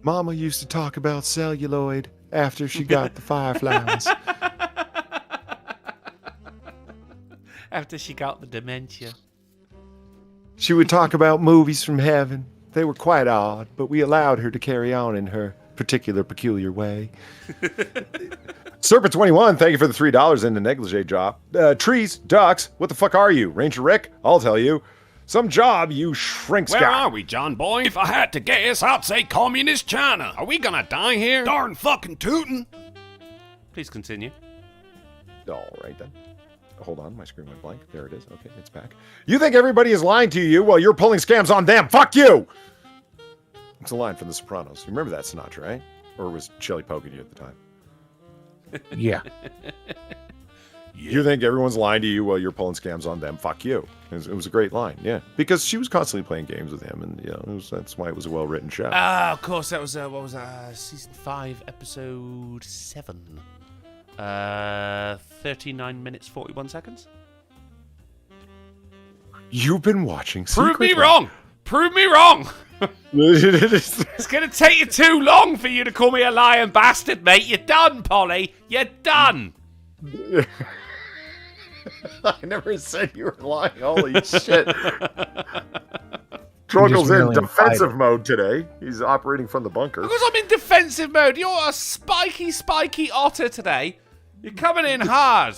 Mama used to talk about celluloid after she got the fireflies. After she got the dementia. She would talk about movies from heaven. They were quite odd, but we allowed her to carry on in her peculiar way. Serpent21, thank you for the $3 in the negligee job. Trees, ducks, what the fuck are you? Ranger Rick? I'll tell you. Some job, you shrink Where scout. are we, John boy? If I had to guess, I'd say communist China. Are we gonna die here? Darn fucking tootin'. Please continue. All right, then. Hold on, my screen went blank. There it is. Okay, it's back. You think everybody is lying to you while you're pulling scams on them? Fuck you! It's a line from The Sopranos. You remember that, Sinatra, right? Or was Shelly poking you at the time? Yeah. You think everyone's lying to you while you're pulling scams on them? Fuck you. It was a great line, yeah. Because she was constantly playing games with him, and that's why it was a well-written show. Ah, of course, that was, what was that? Season 5, episode 7. 39 minutes, 41 seconds? You've been watching Prove me Secret wrong! Prove me wrong! Life. It's going to take you too long for you to call me a lying bastard, mate. You're done, Polly. You're done. I never said you were lying. Holy shit. Drunkle's in defensive mode today. He's operating from the bunker. Because I'm in defensive mode. You're a spiky otter today. You're coming in hard.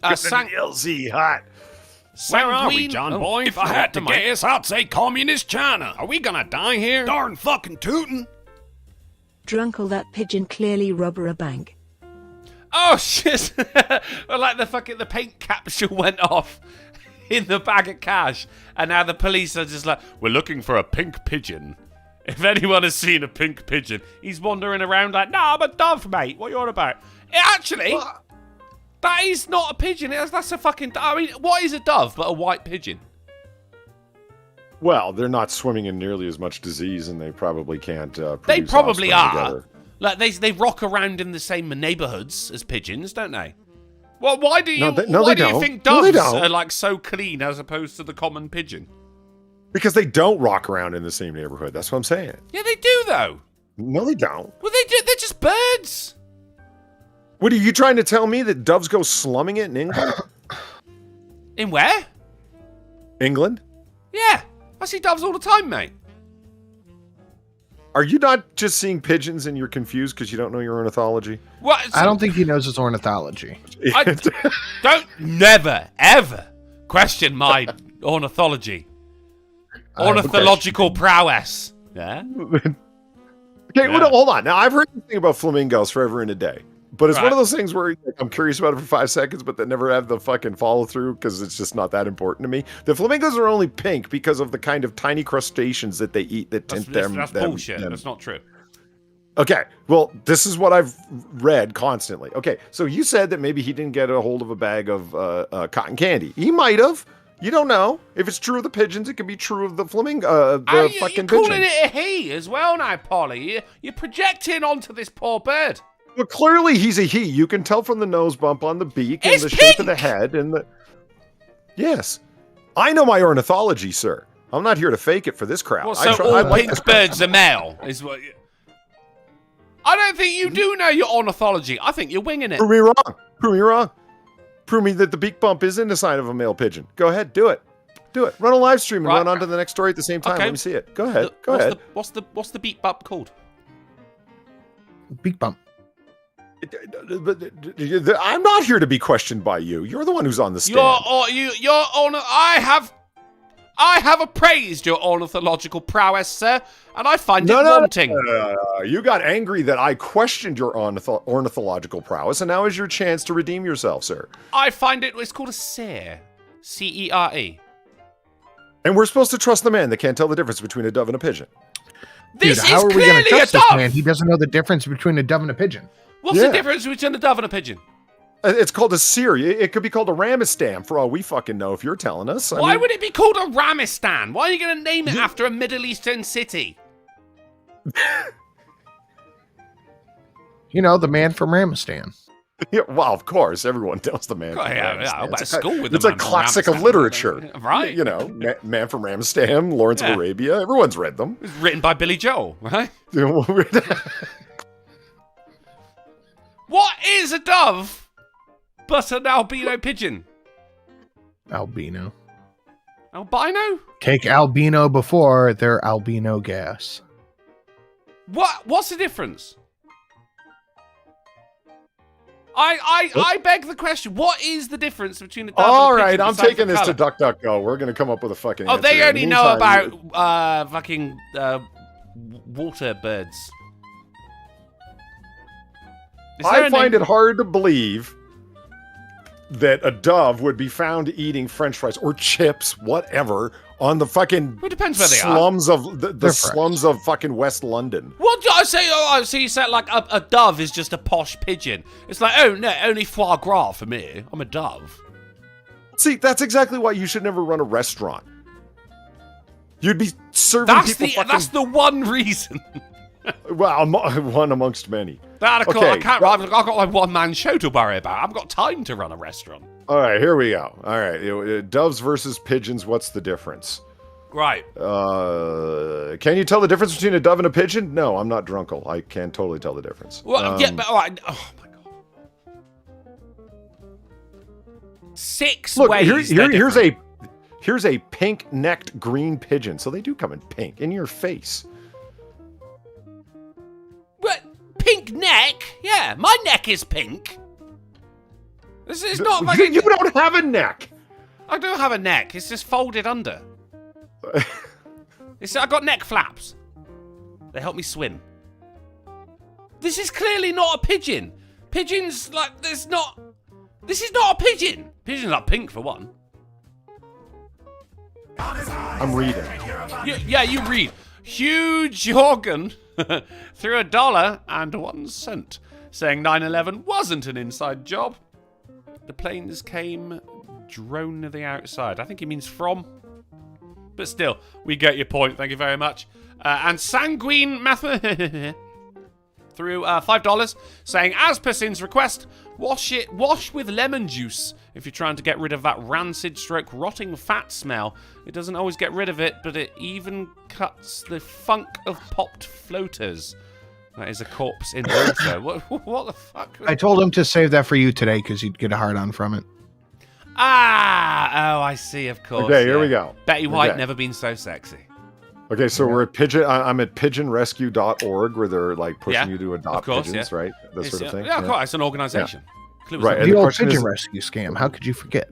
LZ hot. Where are we, Sanguine- John Oh, boy? If I had to guess, I'd say Communist China. Are we gonna die here? Darn fucking tootin'. Drunkle, that pigeon clearly robbed a bank. Oh shit! Well, like the paint capsule went off in the bag of cash, and now the police are just like, we're looking for a pink pigeon. If anyone has seen a pink pigeon, he's wandering around like, nah, I'm a dove, mate. What are you on about? Actually, that is not a pigeon. That's a fucking. I mean, what is a dove but a white pigeon? Well, they're not swimming in nearly as much disease, and they probably can't. They produce probably offspring are. together. Like they rock around in the same neighborhoods as pigeons, don't they? Well, why do you they why do you don't. think No, they doves don't. are like so clean as opposed to the common pigeon? Because they don't rock around in the same neighborhood. That's what I'm saying. Yeah, they do though. No, they don't. Well, they do. They're just birds. What are you trying to tell me that doves go slumming it in England? In where? England? Yeah, I see doves all the time, mate. Are you not just seeing pigeons and you're confused because you don't know your ornithology? What? I don't think he knows his ornithology. I don't never ever question my ornithology, ornithological prowess. Yeah. Okay, well, no, hold on. Now, I've heard this thing about flamingos forever and a day. But it's one of those things where I'm curious about it for 5 seconds, but then never have the fucking follow through because it's just not that important to me. The flamingos are only pink because of the kind of tiny crustaceans that they eat that tint them. That's bullshit. That's not true. Okay, well, this is what I've read constantly. Okay, so you said that maybe he didn't get a hold of a bag of cotton candy. He might have. You don't know. If it's true of the pigeons, it could be true of the flamingo, You're fucking calling pigeon. it a he as well now, Polly. You're projecting onto this poor bird. Well, clearly he's a he. You can tell from the nose bump on the beak and It's the shape of the pink! head and the. Yes, I know my ornithology, sir. I'm not here to fake it for this crowd. Well, so all I like pink this crowd. birds are male, is what. I don't think you do know your ornithology. I think you're winging it. Prove me wrong. Prove me wrong. Prove me that the beak bump isn't a sign of a male pigeon. Go ahead, do it. Do it. Run a live stream and Right. run on to the next story at the same time. Okay. Let me see it. Go ahead. Go ahead. What's the beat bump called? Beak bump. I'm not here to be questioned by you. You're the one who's on the stand. I have appraised your ornithological prowess, sir, and I find it wanting. You got angry that I questioned your ornithological prowess, and now is your chance to redeem yourself, sir. I find it's called a cere. C-E-R-E. And we're supposed to trust the man that can't tell the difference between a dove and a pigeon. This Dude, how is are we going clearly to a trust this dove! man? He doesn't know the difference between a dove and a pigeon. What's Yeah. the difference between a dove and a pigeon? It's called a seer. It could be called a ramistam for all we fucking know if you're telling us. I Why mean, would it be called a Ramistan? Why are you going to name it after a Middle Eastern city? You know, the man from Ramistan. Yeah, well, of course, everyone knows the man. Oh, from yeah, Ramistam. I went to It's a- school with It's the a man from classic of Ramistam. literature, Right. You know, Man from Ramistam, Lawrence Yeah. of Arabia. Everyone's read them. It was written by Billy Joel, right? What is a dove but an albino pigeon? Albino. Albino? Take albino before their albino gas. What's the difference? I beg the question. What is the difference between a dove All and a right, pigeon I'm besides taking the this to colour? DuckDuckGo. We're going to come up with a fucking Oh, answer. they In only the know meantime, about fucking water birds. Is there I a find name- it hard to believe that a dove would be found eating French fries or chips, whatever, on the fucking Well, it depends where they slums of the They're slums of fucking West London. What do I say? Oh, so you said like a dove is just a posh pigeon. It's like, oh no, only foie gras for me. I'm a dove. See, that's exactly why you should never run a restaurant. You'd be serving people That's the one reason. Well, one amongst many. I've Okay, got my one-man show to worry about. I've got time to run a restaurant. All right, here we go. All right, doves versus pigeons. What's the difference? Right. Can you tell the difference between a dove and a pigeon? No, I'm not drunkle. I can totally tell the difference. Well, yeah, but all right. Oh my god. 6 Look, ways. here's a pink-necked green pigeon. So they do come in pink, in your face. What? Pink neck? Yeah, my neck is pink. This is not like You don't have a neck. I don't have a neck. It's just folded under. I got neck flaps. They help me swim. This is clearly not a pigeon. Pigeons like this is not a pigeon. Pigeons are pink for one. I'm reading. You read. Huge organ threw $1.01, saying 9/11 wasn't an inside job. The planes came drone to the outside. I think he means from. But still, we get your point. Thank you very much. And Sanguine Math threw $5, saying, as per Sin's request, wash with lemon juice if you're trying to get rid of that rancid stroke rotting fat smell. It doesn't always get rid of it, but it even cuts the funk of popped floaters. That is a corpse in water. What the fuck? I told him to save that for you today because you'd get a hard on from it. Oh, I see, of course. Okay, here we go. Betty White Okay. never been so sexy. Okay, so we're at I'm at pigeonrescue.org where they're like pushing you to adopt of course, pigeons, right? That sort of thing. Yeah, of course, it's an organization. Right, and The the old question pigeon is- rescue scam. How could you forget?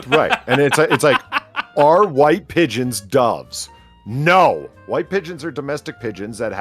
Right, and it's like, are white pigeons doves? No, white pigeons are domestic pigeons that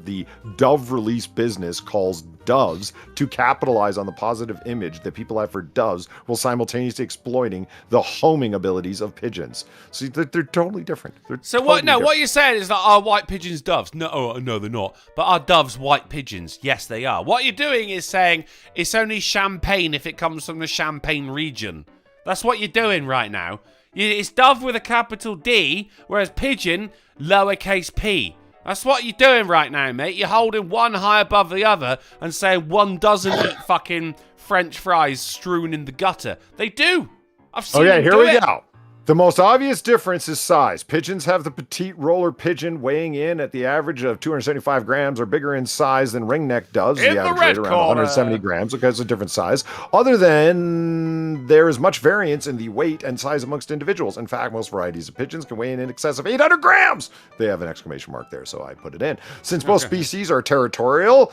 the dove release business calls doves to capitalize on the positive image that people have for doves, while simultaneously exploiting the homing abilities of pigeons. See, they're totally different. What you're saying is that are white pigeons doves? No, they're not. But are doves white pigeons? Yes, they are. What you're doing is saying it's only champagne if it comes from the Champagne region. That's what you're doing right now. It's dove with a capital D, whereas pigeon, lowercase p. That's what you're doing right now, mate. You're holding one high above the other and saying one doesn't eat fucking French fries strewn in the gutter. They do. I've seen them here do we it. go. The most obvious difference is size. Pigeons have the petite roller pigeon weighing in at the average of 275 grams or bigger in size than ringneck doves. In the the average red rate around corner. 170 grams because of different size. Other than there is much variance in the weight and size amongst individuals. In fact, most varieties of pigeons can weigh in excess of 800 grams. They have an exclamation mark there, so I put it in. Since both species are territorial,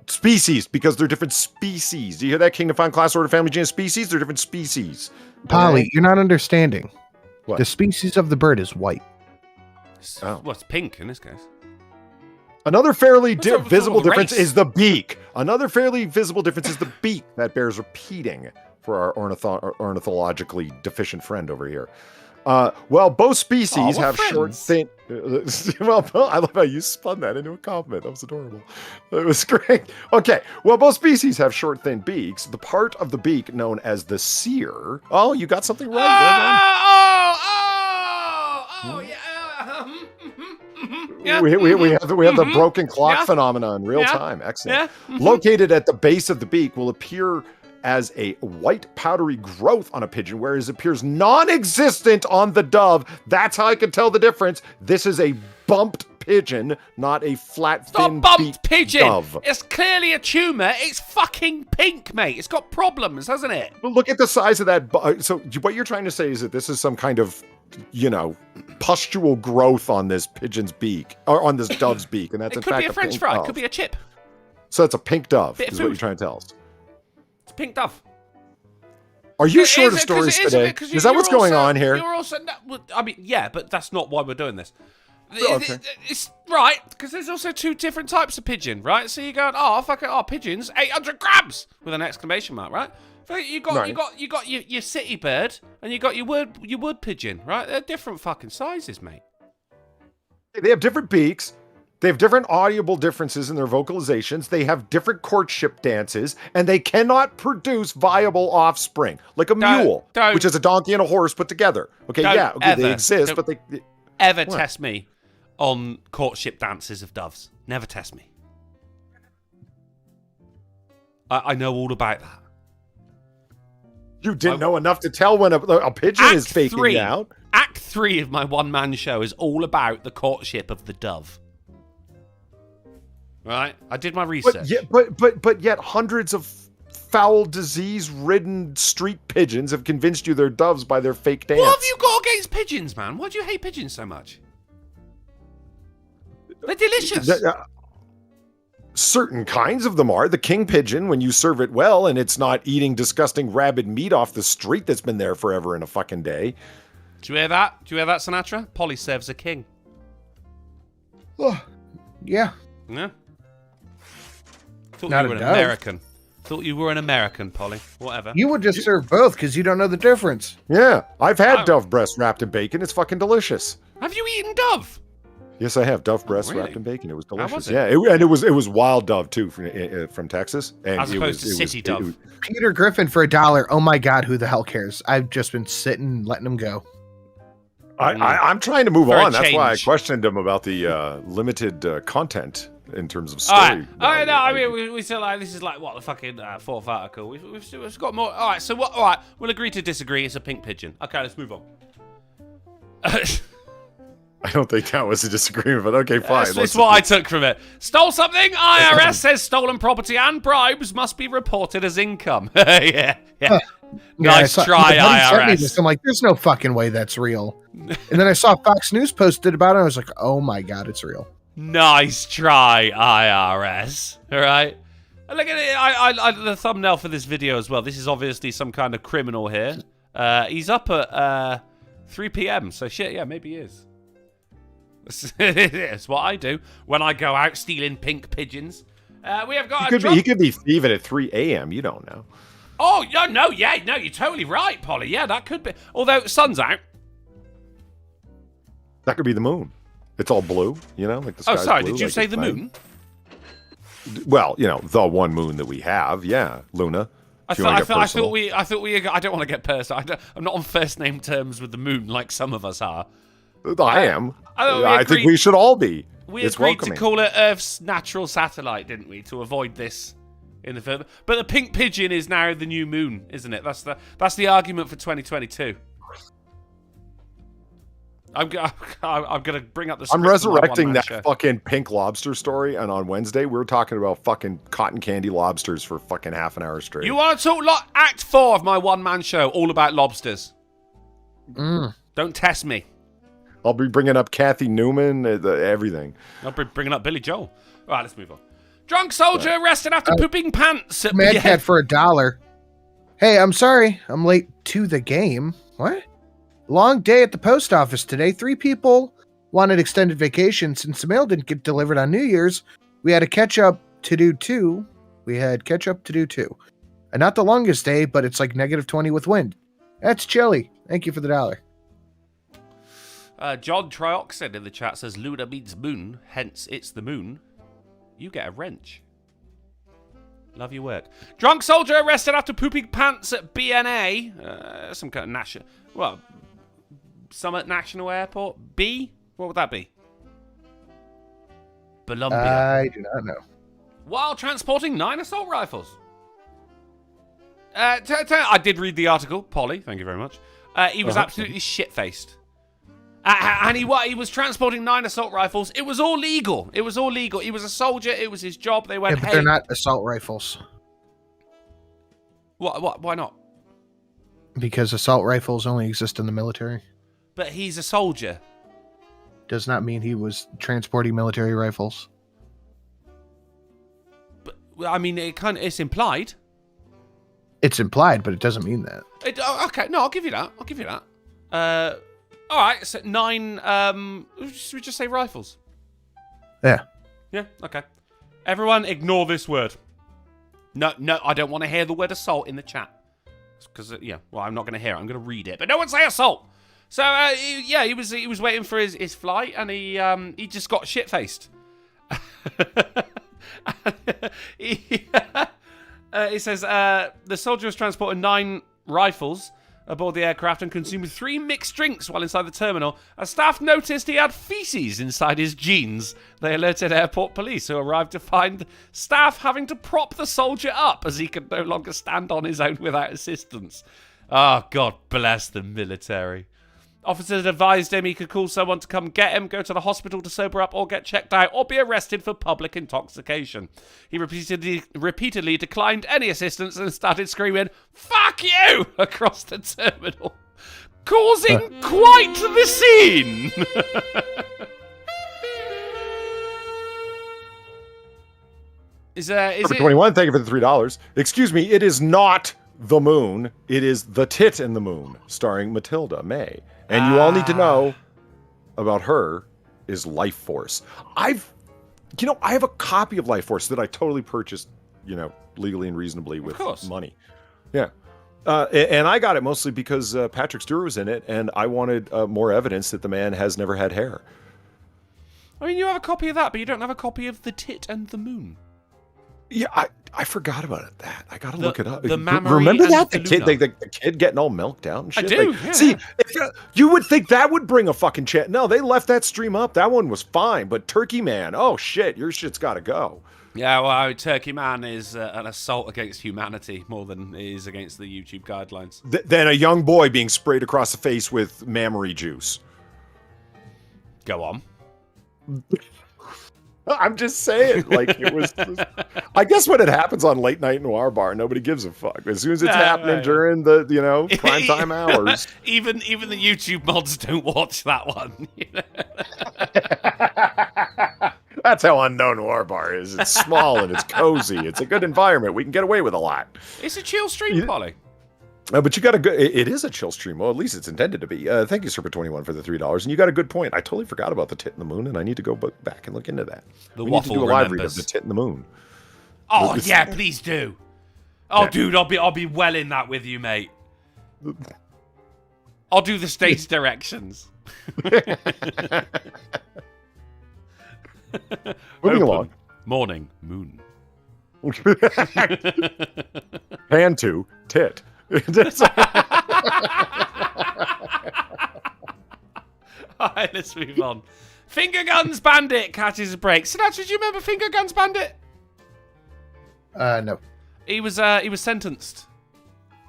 species, because they're different species. Do you hear that? Kingdom, Fauna, Class, Order, Family, Genus, Species? They're different species. Polly, you're not understanding. What? The species of the bird is white. Oh. Well, it's pink in this case. Another fairly What's up with visible the difference race? is the beak. Another fairly visible difference is the beak. That bears repeating for our ornithologically deficient friend over here. Well, both species we're have short, friends. thin... well, I love how you spun that into a compliment. That was adorable. That was great. Okay, well, both species have short, thin beaks. The part of the beak known as the cere... Oh, you got something right. Well done. Yeah. We have the broken clock Yeah. phenomenon in real Yeah. time. Excellent. Yeah. Located at the base of the beak will appear as a white powdery growth on a pigeon, whereas it appears non-existent on the dove. That's how I can tell the difference. This is a bumped pigeon, not a flat, It's not thin a bumped beak pigeon. dove. It's clearly a tumour. It's fucking pink, mate. It's got problems, hasn't it? But look at the size of that. So what you're trying to say is that this is some kind of, pustule growth on this pigeon's beak, or on this dove's beak, and that's It in could fact be a French pink fry. It dove. could be a chip. So it's a pink dove, Bit of is what you're food. trying to tell us. It's a pink dove. Are you It short is, of 'cause stories it is a today? bit, 'cause Is that you're what's going also- on here? You're also, yeah, but that's not why we're doing this. Okay. It's right, because there's also two different types of pigeon, right? So you're going, oh, fuck it, pigeons, 800 grams, with an exclamation mark, right? You got your city bird and you got your wood pigeon, right? They're different fucking sizes, mate. They have different beaks. They have different audible differences in their vocalizations. They have different courtship dances, and they cannot produce viable offspring, like a mule, which is a donkey and a horse put together. Okay, they exist, but they ever test me on courtship dances of doves. Never test me. I know all about that. You didn't know enough to tell when a pigeon is faking out. Act 3 of my one-man show is all about the courtship of the dove. Right? I did my research. But yet hundreds of foul, disease-ridden street pigeons have convinced you they're doves by their fake dance. What have you got against pigeons, man? Why do you hate pigeons so much? They're delicious. Certain kinds of them are. The king pigeon, when you serve it well and it's not eating disgusting rabid meat off the street that's been there forever and a fucking day. Do you hear that? Do you hear that, Sinatra? Polly serves a king. Oh, yeah. Yeah. Thought you were an American. Thought you were an American, Polly. Whatever. You would just serve both because you don't know the difference. Yeah, I've had dove breast wrapped in bacon. It's fucking delicious. Have you eaten dove? Yes, I have dove breast wrapped in bacon. It was delicious. How was it? Yeah, and it was wild dove too from Texas. And as opposed to city dove. Peter Griffin for $1. Oh my God, who the hell cares? I've just been sitting, letting him go. I'm trying to move on. That's why I change. questioned him about the limited content in terms of story. All right, no, I mean we still like this is like what the fucking fourth article. We've got more. All right, so what? All right, we'll agree to disagree. It's a pink pigeon. Okay, let's move on. I don't think that was a disagreement, but okay, fine. That's what I took from it. Stole something? IRS says stolen property and bribes must be reported as income. yeah. Nice try, IRS. I'm like, there's no fucking way that's real. And then I saw Fox News posted about it, and I was like, oh my God, it's real. Nice try, IRS. All right. Look at it. I the thumbnail for this video as well. This is obviously some kind of criminal here. He's up at 3 p.m. So shit, yeah, maybe he is. It's what I do when I go out stealing pink pigeons. We have got he could be thieving at 3 a.m. You don't know. Oh, no, you're totally right, Polly. Yeah, that could be. Although sun's out. That could be the moon. It's all blue, like the sky's blue, did you say the moon? Well, the one moon that we have, yeah, Luna. I thought we. I don't want to get personal. I'm not on first name terms with the moon like some of us are. I am. I think we should all be. We agreed to call it Earth's natural satellite, didn't we, to avoid this in the film? But the pink pigeon is now the new moon, isn't it? That's the argument for 2022. I'm gonna bring up the. I'm resurrecting that fucking pink lobster story, and on Wednesday we were talking about fucking cotton candy lobsters for fucking half an hour straight. You want to talk Act 4 of my one-man show, all about lobsters? Don't test me. I'll be bringing up Kathy Newman, everything. I'll be bringing up Billy Joel. All right, let's move on. Drunk soldier arrested after pooping pants. Mad Cat for $1. Hey, I'm sorry. I'm late to the game. What? Long day at the post office today. 3 people wanted extended vacation since the mail didn't get delivered on New Year's. We had a catch-up to do too. And not the longest day, but it's like -20 with wind. That's chilly. Thank you for the $1. John Trioxin in the chat says Luna means moon, hence it's the moon. You get a wrench. Love your work. Drunk soldier arrested after pooping pants at BNA. Some kind of national... Well, Summit National Airport? B? What would that be? Columbia. I do not know. While transporting 9 assault rifles. I did read the article, Polly. Thank you very much. He was absolutely shit-faced. And he was transporting 9 assault rifles. It was all legal. He was a soldier. It was his job. They went, yeah, but they're not assault rifles. What? Why not? Because assault rifles only exist in the military. But he's a soldier. Does not mean he was transporting military rifles. But I mean, it's implied. It's implied, but it doesn't mean that. Okay, no, I'll give you that. All right, so 9. Should we just say rifles? Yeah. Yeah. Okay. Everyone, ignore this word. No, I don't want to hear the word assault in the chat. Because well, I'm not going to hear it. I'm going to read it. But no one say assault. So he was waiting for his flight, and he just got shit faced. He says the soldier was transporting 9 rifles aboard the aircraft and consumed 3 mixed drinks while inside the terminal. As staff noticed he had feces inside his jeans. They alerted airport police, who arrived to find staff having to prop the soldier up as he could no longer stand on his own without assistance. Oh, God bless the military. Officers advised him he could call someone to come get him, go to the hospital to sober up, or get checked out, or be arrested for public intoxication. He repeatedly declined any assistance and started screaming, "Fuck you!" across the terminal, causing quite the scene. Is 21, thank you for the $3. Excuse me, it is not The Moon. It is The Tit in the Moon, starring Matilda May. And you all need to know about her is Life Force. I have a copy of Life Force that I totally purchased, legally and reasonably with money. Yeah. And I got it mostly because Patrick Stewart was in it, and I wanted more evidence that the man has never had hair. I mean, you have a copy of that, but you don't have a copy of The Tit and the Moon. Yeah, I forgot about that. I gotta look it up. Remember that the kid getting all milked out and shit. I do. Yeah. See, you would think that would bring a fucking chat. No, they left that stream up. That one was fine. But Turkey Man, oh shit, your shit's got to go. Yeah, well, Turkey Man is an assault against humanity more than it is against the YouTube guidelines. Than a young boy being sprayed across the face with mammary juice. Go on. I'm just saying, it was. I guess when it happens on late night noir bar, nobody gives a fuck. As soon as it's happening during the primetime hours, even the YouTube mods don't watch that one. That's how unknown noir bar is. It's small and it's cozy. It's a good environment. We can get away with a lot. It's a chill stream, Polly. But you got a good. It is a chill stream. Well, at least it's intended to be. Thank you, Serpent21, for the $3. And you got a good point. I totally forgot about the Tit in the Moon, and I need to go back and look into that. We need to do a live read of the Tit in the Moon. Oh yeah, please do. Oh, yeah. Dude, I'll be well in that with you, mate. I'll do the stage directions. Moving along. Morning, moon. Pan to tit. Alright, let's move on. Finger Guns Bandit catches a break. Sinatra, do you remember Finger Guns Bandit? No. He was sentenced.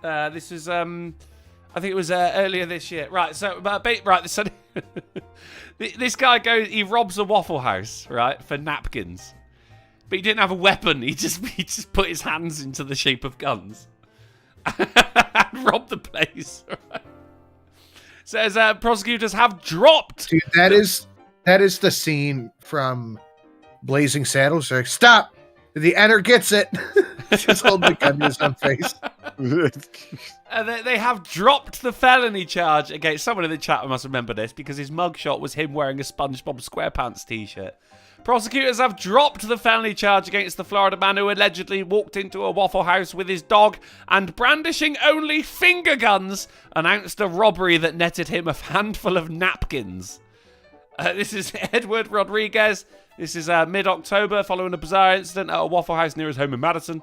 This was I think it was earlier this year. Right, so this guy he robs a Waffle House, right, for napkins. But he didn't have a weapon. He just put his hands into the shape of guns. And robbed the place. Right? Says prosecutors have dropped. Dude, that is the scene from Blazing Saddles. Like, stop! The enter gets it. Just hold the gun to his own face. They have dropped the felony charge against someone in the chat. Must remember this because his mugshot was him wearing a SpongeBob SquarePants t-shirt. Prosecutors have dropped the felony charge against the Florida man who allegedly walked into a Waffle House with his dog and, brandishing only finger guns, announced a robbery that netted him a handful of napkins. This is Edward Rodriguez. This is mid-October following a bizarre incident at a Waffle House near his home in Madison.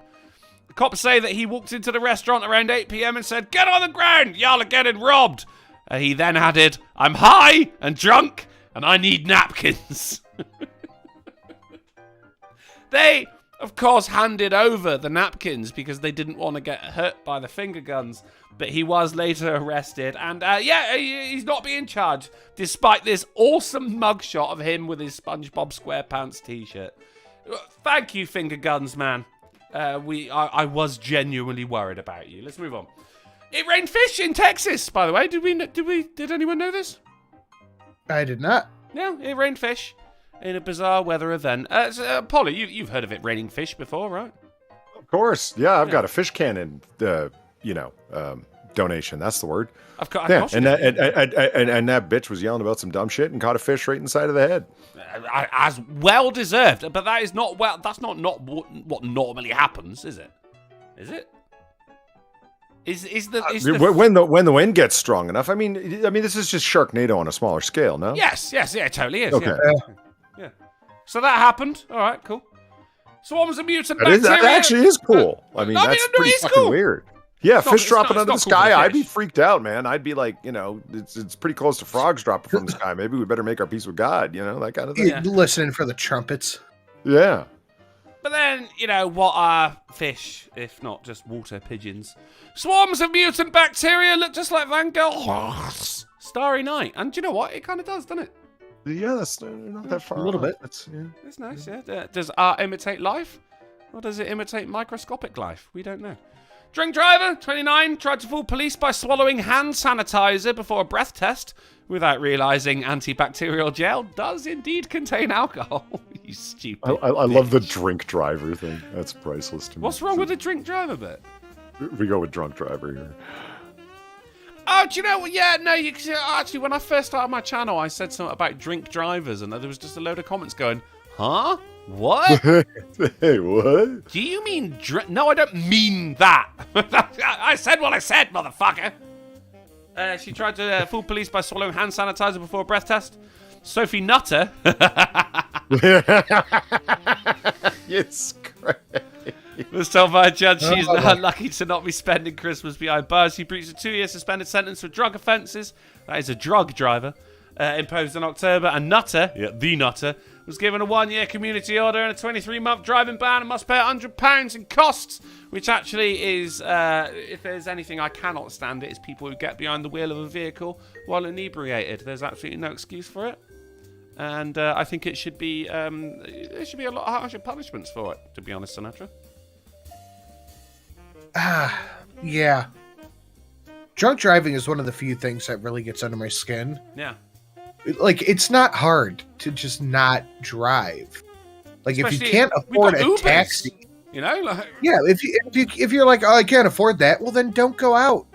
The cops say that he walked into the restaurant around 8 p.m. and said, "Get on the ground, y'all are getting robbed." He then added, "I'm high and drunk and I need napkins." They, of course, handed over the napkins because they didn't want to get hurt by the finger guns. But he was later arrested. And, he's not being charged, despite this awesome mugshot of him with his SpongeBob SquarePants t-shirt. Thank you, finger guns, man. I was genuinely worried about you. Let's move on. It rained fish in Texas, by the way. Did anyone know this? I did not. No, it rained fish in a bizarre weather event. Polly, you've heard of it raining fish before, right? Of course. Yeah, I've got a fish cannon, donation. That's the word. And that bitch was yelling about some dumb shit and caught a fish right inside of the head. As well deserved. But that is not well. That's not what normally happens, is it? Is it? When the wind gets strong enough. I mean, this is just Sharknado on a smaller scale, no? Yes, it totally is. Okay. Yeah. So that happened. All right, cool. Swarms of mutant bacteria. That actually is cool. That's pretty fucking cool. weird. Yeah, It's fish not- dropping it's out of the not cool for sky, the I'd be fish. freaked out, man. I'd be like, it's pretty close to frogs dropping from the sky. Maybe we better make our peace with God, that kind of thing. Yeah. Listening for the trumpets. Yeah. But then, what are fish, if not just water pigeons? Swarms of mutant bacteria look just like Van Gogh's Starry Night. And do you know what? It kind of does, doesn't it? Yeah, that's not that far. A little bit. It's nice, yeah. Does art imitate life? Or does it imitate microscopic life? We don't know. Drink driver, 29, tried to fool police by swallowing hand sanitizer before a breath test without realizing antibacterial gel does indeed contain alcohol. You stupid. I love the drink driver thing. That's priceless to me. What's wrong with the drink driver bit? We go with drunk driver here. Oh, do you know what? Yeah, no, actually, when I first started my channel, I said something about drink drivers, and there was just a load of comments going, huh? What? Hey, what? Do you mean drink? No, I don't mean that. I said what I said, motherfucker. She tried to fool police by swallowing hand sanitizer before a breath test. Sophie Nutter. It's great. Was told by a judge she's not lucky to not be spending Christmas behind bars. She breached a 2-year suspended sentence for drug offences. That is a drug driver. Imposed in October. And Nutter, the Nutter, was given a 1-year community order and a 23-month driving ban and must pay £100 in costs, which actually is, if there's anything I cannot stand, it is people who get behind the wheel of a vehicle while inebriated. There's absolutely no excuse for it. And I think it should be, there should be a lot of harsher punishments for it, to be honest, Sinatra. Yeah. Drunk driving is one of the few things that really gets under my skin. Yeah. Like, it's not hard to just not drive. Like, if Especially you can't we've got afford a Ubers, taxi. Like, Yeah, if you're like, oh, I can't afford that, well, then don't go out.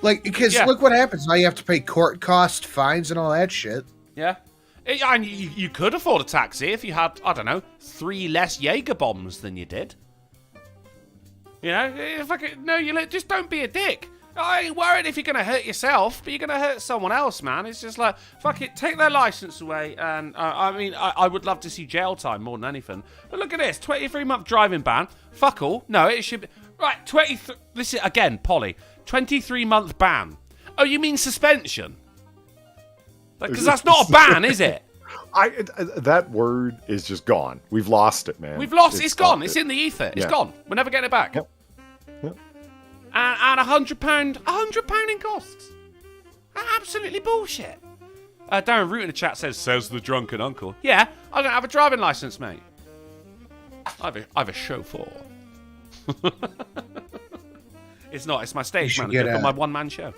Like, because look what happens. Now you have to pay court costs, fines, and all that shit. Yeah. And you could afford a taxi if you had, I don't know, 3 less Jaeger bombs than you did. Just don't be a dick. I ain't worried if you're going to hurt yourself, but you're going to hurt someone else, man. It's just like, fuck it, take their license away. And, I would love to see jail time more than anything. But look at this, 23-month driving ban. Fuck all. No, it should be... Right, this is, again, Polly, 23-month ban. Oh, you mean suspension? Because that's not a ban, is it? That word is just gone. We've lost it, man. We've lost it. It's gone. It's in the ether. It's gone. We're never getting it back. Yep. And £100 in costs. Absolutely bullshit. Darren Root in the chat says the drunken uncle. Yeah, I don't have a driving license, mate. I have a chauffeur. It's not. It's my stage manager for my one-man show.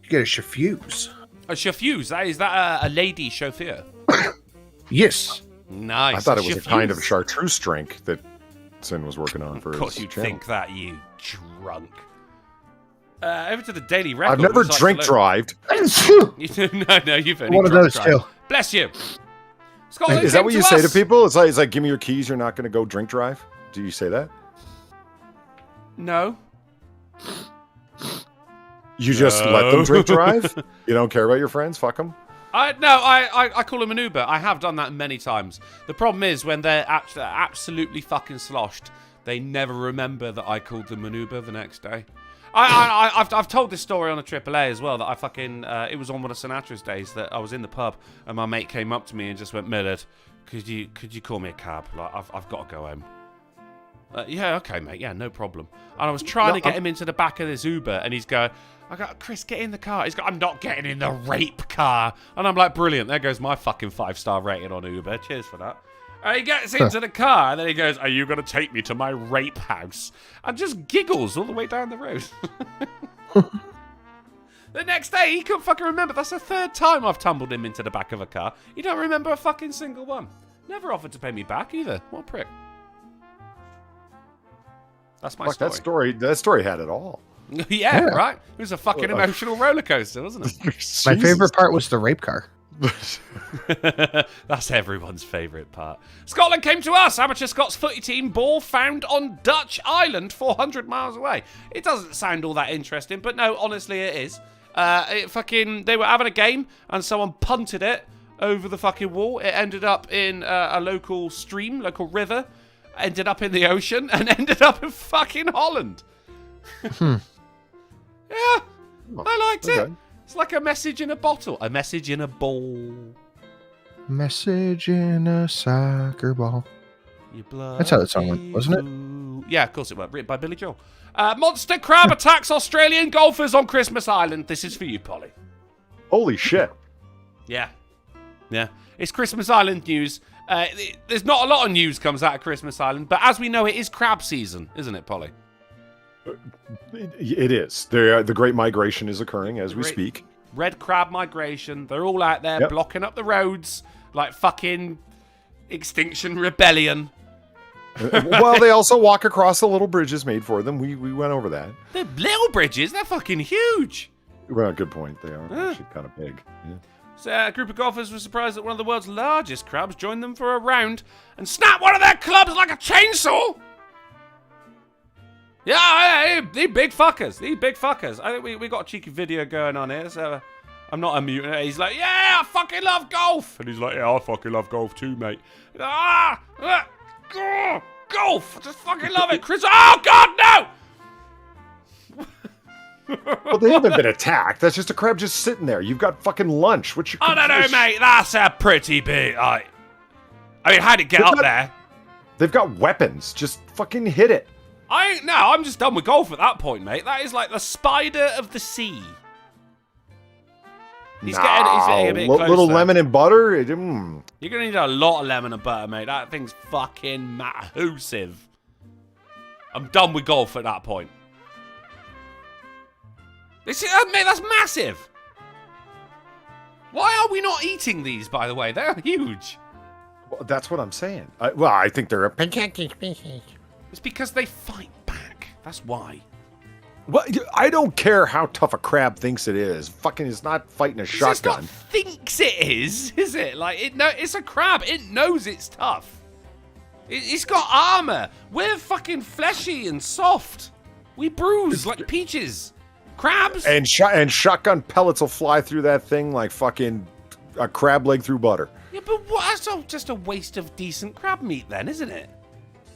You get a chauffeuse. A chauffeuse? Is that a lady chauffeur? Yes. Nice. I thought it was a kind of chartreuse drink that Sin was working on for his Of course you'd channel. think that, you drunk. Over to the Daily Record. I've never drink drived. No, you've only One of those two. Bless you. Scotland Is that came what you say to people? It's like, give me your keys, you're not going to go drink drive? Do you say that? No. You just let them drink drive? You don't care about your friends? Fuck them? I call them an Uber. I have done that many times. The problem is when they're absolutely fucking sloshed, they never remember that I called them an Uber the next day. I've told this story on a AAA as well, that I fucking, it was on one of Sinatra's days that I was in the pub and my mate came up to me and just went, Millard, could you call me a cab? Like, I've got to go home. Yeah, okay, mate. Yeah, no problem. And I was trying to get him into the back of this Uber, and he's going, I go, Chris, get in the car. He's going, I'm not getting in the rape car. And I'm like, brilliant. There goes my fucking 5-star rating on Uber. Cheers for that. And he gets into the car, and then he goes, are you going to take me to my rape house? And just giggles all the way down the road. The next day, he couldn't fucking remember. That's the 3rd time I've tumbled him into the back of a car. He don't remember a fucking single one. Never offered to pay me back either. What a prick. That's my story. That story had it all. Yeah, right? It was a fucking emotional roller coaster, wasn't it? My favorite part was the rape car. That's everyone's favourite part. Scotland came to us. Amateur Scots footy team ball found on Dutch Island 400 miles away. It doesn't sound all that interesting, but no, honestly it is. They were having a game and someone punted it over the fucking wall. It ended up in a local stream, local river, ended up in the ocean, and ended up in fucking Holland. Yeah, I liked it. It's like a message in a bottle. A message in a ball. Message in a soccer ball. That's how the song went, wasn't it? Yeah, of course it was. Written by Billy Joel. Monster crab attacks Australian golfers on Christmas Island. This is for you, Polly. Holy shit. Yeah. Yeah. It's Christmas Island news. There's not a lot of news comes out of Christmas Island, but as we know, it is crab season, isn't it, Polly? It is. The Great Migration is occurring as we speak. Red crab migration. They're all out there blocking up the roads like fucking Extinction Rebellion. Well, they also walk across the little bridges made for them. We went over that. They're little bridges. They're fucking huge. Well, good point. They are actually kind of big. Yeah. So a group of golfers were surprised that one of the world's largest crabs joined them for a round and snapped one of their clubs like a chainsaw. Yeah, these big fuckers. These big fuckers. I think we got a cheeky video going on here, so I'm not unmuting it. He's like, yeah, I fucking love golf. And he's like, yeah, I fucking love golf too, mate. Golf. I just fucking love it. Chris, oh, God, no. Well, they haven't been attacked. That's just a crab just sitting there. You've got fucking lunch. What's your... I don't know, mate. That's a pretty big... I mean, how'd it get up there? They've got weapons. Just fucking hit it. I'm just done with golf at that point, mate. That is like the spider of the sea. He's getting a bit closer. Little lemon and butter. You're going to need a lot of lemon and butter, mate. That thing's fucking massive. I'm done with golf at that point. Mate, that's massive. Why are we not eating these, by the way? They're huge. Well, that's what I'm saying. I think they're a protected species. It's because they fight back. That's why. Well, I don't care how tough a crab thinks it is. Fucking is not fighting a shotgun. It's not thinks it is it? Like, it's a crab. It knows it's tough. It's got armor. We're fucking fleshy and soft. We bruise like peaches. Crabs. And shotgun pellets will fly through that thing like fucking a crab leg through butter. Yeah, but that's just a waste of decent crab meat then, isn't it?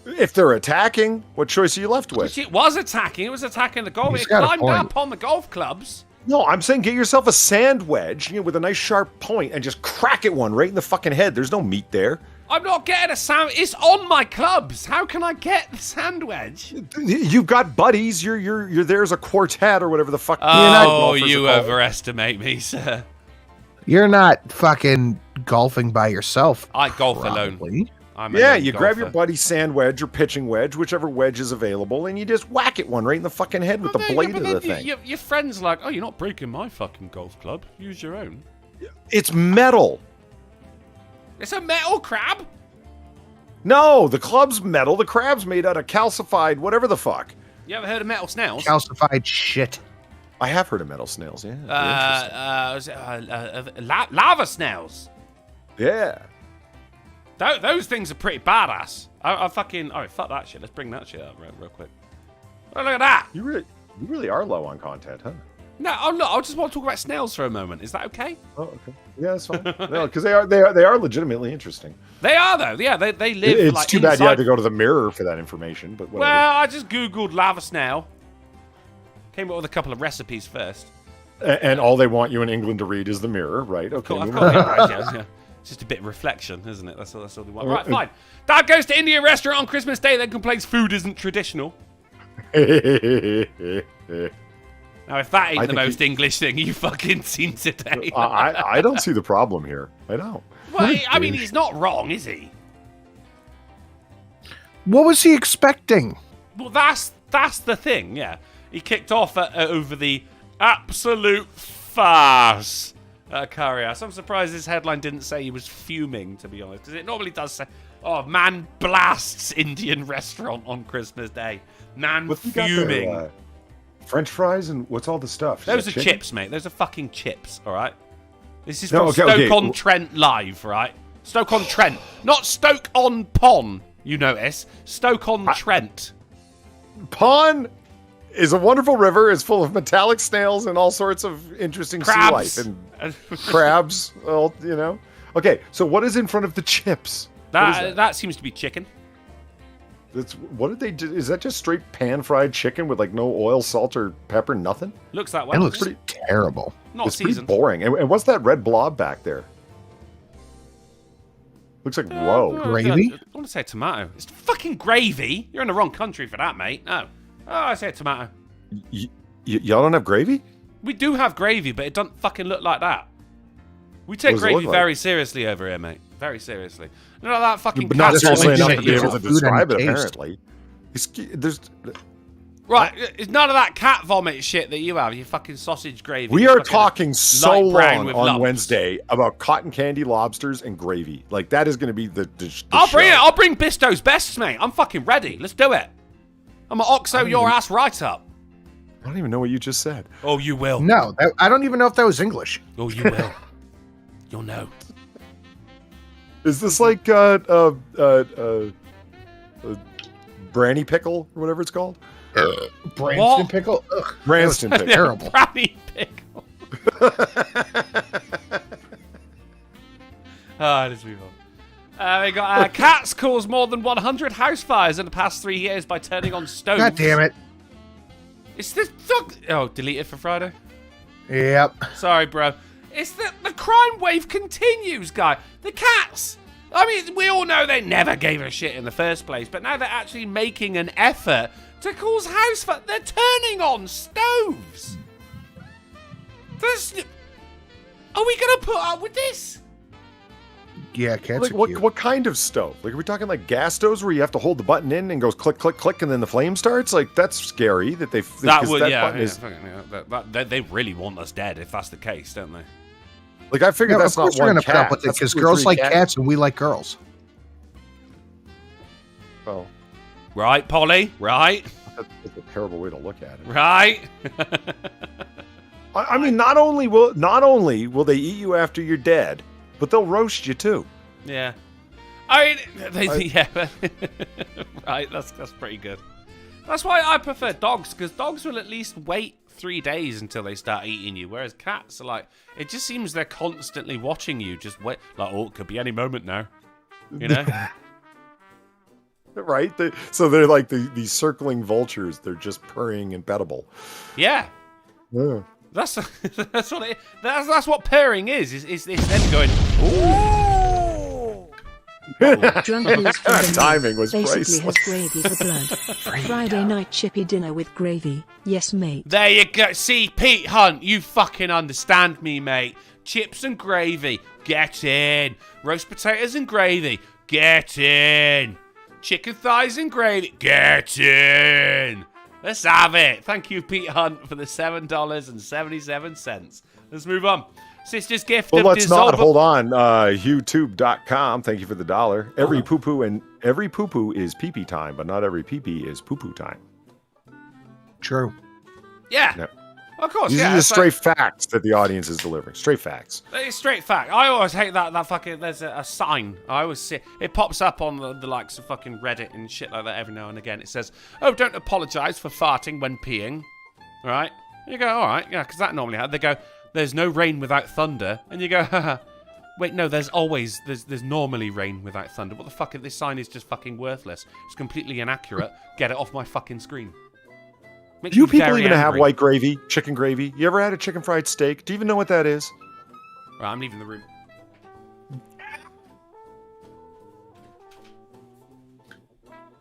If they're attacking, what choice are you left with? It was attacking. It was attacking the golf. It climbed up on the golf clubs. No, I'm saying get yourself a sand wedge, with a nice sharp point and just crack it one right in the fucking head. There's no meat there. I'm not getting a sand. It's on my clubs. How can I get the sand wedge? You've got buddies. You're there as a quartet or whatever the fuck. Oh, you overestimate me, sir. You're not fucking golfing by yourself. I golf alone. You grab your buddy's sand wedge or pitching wedge, whichever wedge is available, and you just whack it one right in the fucking head with the blade of the thing. Your friend's like, oh, you're not breaking my fucking golf club. Use your own. It's metal. It's a metal crab? No, the club's metal. The crab's made out of calcified whatever the fuck. You ever heard of metal snails? Calcified shit. I have heard of metal snails, yeah. Lava snails. Yeah. Those things are pretty badass. I fucking... All right, fuck that shit. Let's bring that shit up real quick. Oh, look at that. You really are low on content, huh? No, I'm not. I just want to talk about snails for a moment. Is that okay? Oh, okay. Yeah, that's fine. No, because they are legitimately interesting. They are, though. Yeah, they live It's like too bad you had to go to the mirror for that information, but whatever. Well, I just Googled lava snail. Came up with a couple of recipes first. And all they want you in England to read is the mirror, right? Okay. Cool, yeah. It's just a bit of reflection, isn't it? That's all they want. Right, fine. Dad goes to Indian restaurant on Christmas Day, then complains food isn't traditional. Now, if that ain't the most English thing you've fucking seen today. I don't see the problem here. I don't. Well, I mean, he's not wrong, is he? What was he expecting? Well, that's the thing, yeah. He kicked off over the absolute farce Karias. I'm surprised his headline didn't say he was fuming, to be honest, because it normally does say, oh, man blasts Indian restaurant on Christmas Day. Man fuming. French fries and what's all the stuff? Those are chips, mate. Those are fucking chips, all right? This is from Stoke-on-Trent Live, right? Stoke-on-Trent. Not Stoke-on-Pon, you notice. Stoke-on-Trent. Pon is a wonderful river. It's full of metallic snails and all sorts of interesting Crabs. sea life. And crabs, well, you know. Okay, so what is in front of the chips? That seems to be chicken. What did they do? Is that just straight pan-fried chicken with like no oil, salt, or pepper? Nothing? Looks that way. It looks pretty terrible. Not it's seasoned. Pretty boring. And what's that red blob back there? Looks like roe. Gravy? I want to say tomato. It's fucking gravy. You're in the wrong country for that, mate. No. Oh, I say tomato. Y'all don't have gravy? We do have gravy, but it doesn't fucking look like that. We take gravy very seriously over here, mate. Very seriously. You know that fucking but not seriously enough to be use able to food describe and it, taste. apparently. There's... Right, it's none of that cat vomit shit that you have, you fucking sausage gravy. We are talking so brown long with on lumps. Wednesday about cotton candy lobsters and gravy. Like, that is going to be the I'll show. bring it. I'll bring Bisto's best, mate. I'm fucking ready. Let's do it. I'm going to oxo your ass right up. I don't even know what you just said. Oh, you will. No, I don't even know if that was English. Oh, you will. You'll know. Is this like branny pickle or whatever it's called? Branston What? pickle? Ugh, Branston that was pickle. terrible. Brownie pickle. Let's move on. We got cats caused more than 100 house fires in the past 3 years by turning on stoves. God damn it. It's this dog. Oh, deleted for Friday. Yep. Sorry, bro. It's the crime wave continues, guy. The cats. I mean, we all know they never gave a shit in the first place, but now they're actually making an effort to cause house fire. They're turning on stoves. Are we gonna put up with this? Yeah, cats Like, are cute. what kind of stove? Like, are we talking like gas stoves where you have to hold the button in and goes click, click, click, and then the flame starts? Like, that's scary that they... That would, they really want us dead if that's the case, don't they? Like, I figured Yeah, that's of course not we're one gonna put cat. up with it That's because two or girls three like cats and we like girls. Well, Right, Polly? Right? that's a terrible way to look at it. Right? I mean, not only will they eat you after you're dead, but they'll roast you too. Yeah. I mean, yeah. Right, that's pretty good. That's why I prefer dogs, because dogs will at least wait 3 days until they start eating you, whereas cats are like, it just seems they're constantly watching you, just wait, like, oh, it could be any moment now, you know? Right? So they're like these circling vultures. They're just purring and pettable. Yeah. Yeah. That's what purring is them going, ooh. Drunken is from the Timing was basically priceless. has gravy for blood. Friday night chippy dinner with gravy. Yes, mate. There you go. See, Pete Hunt, you fucking understand me, mate. Chips and gravy, get in. Roast potatoes and gravy, get in. Chicken thighs and gravy, get in. Let's have it. Thank you, Pete Hunt, for the $7.77. Let's move on. Sister's gift Well, of let's not. dissolvable... Hold on. YouTube.com. Thank you for the $1. Every poo-poo is pee-pee time, but not every pee-pee is poo-poo time. True. Yeah. Yep. Of course, These yeah. are the it's straight facts that the audience is delivering. Straight facts. It's straight fact. I always hate that fucking... There's a sign. I always see... It pops up on the likes of fucking Reddit and shit like that every now and again. It says, oh, don't apologize for farting when peeing. All right? And you go, all right, yeah, because that normally happens. They go, there's no rain without thunder. And you go, haha. Wait, no, there's normally rain without thunder. What the fuck? This sign is just fucking worthless. It's completely inaccurate. Get it off my fucking screen. Makes Do you me people very even have angry. white gravy, chicken gravy? You ever had a chicken fried steak? Do you even know what that is? Right, I'm leaving the room.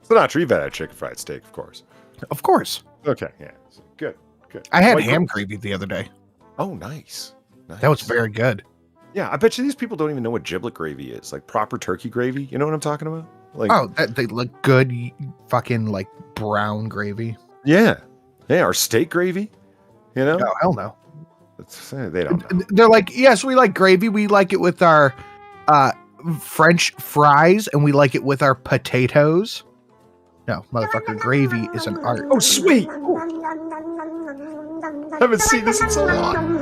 So not true. You've had a chicken fried steak, of course. Of course. Okay, yeah. Good. I had White ham gravy the other day. Oh, nice. That was very good. Yeah, I bet you these people don't even know what giblet gravy is. Like proper turkey gravy. You know what I'm talking about? Like, Oh, they look good. Fucking like brown gravy. yeah. Yeah, or steak gravy. You know? Oh, hell no. They don't know. They're like, yes, we like gravy. We like it with our French fries, and we like it with our potatoes. No, motherfucker, gravy is an art. Oh, sweet. I haven't seen this in so long.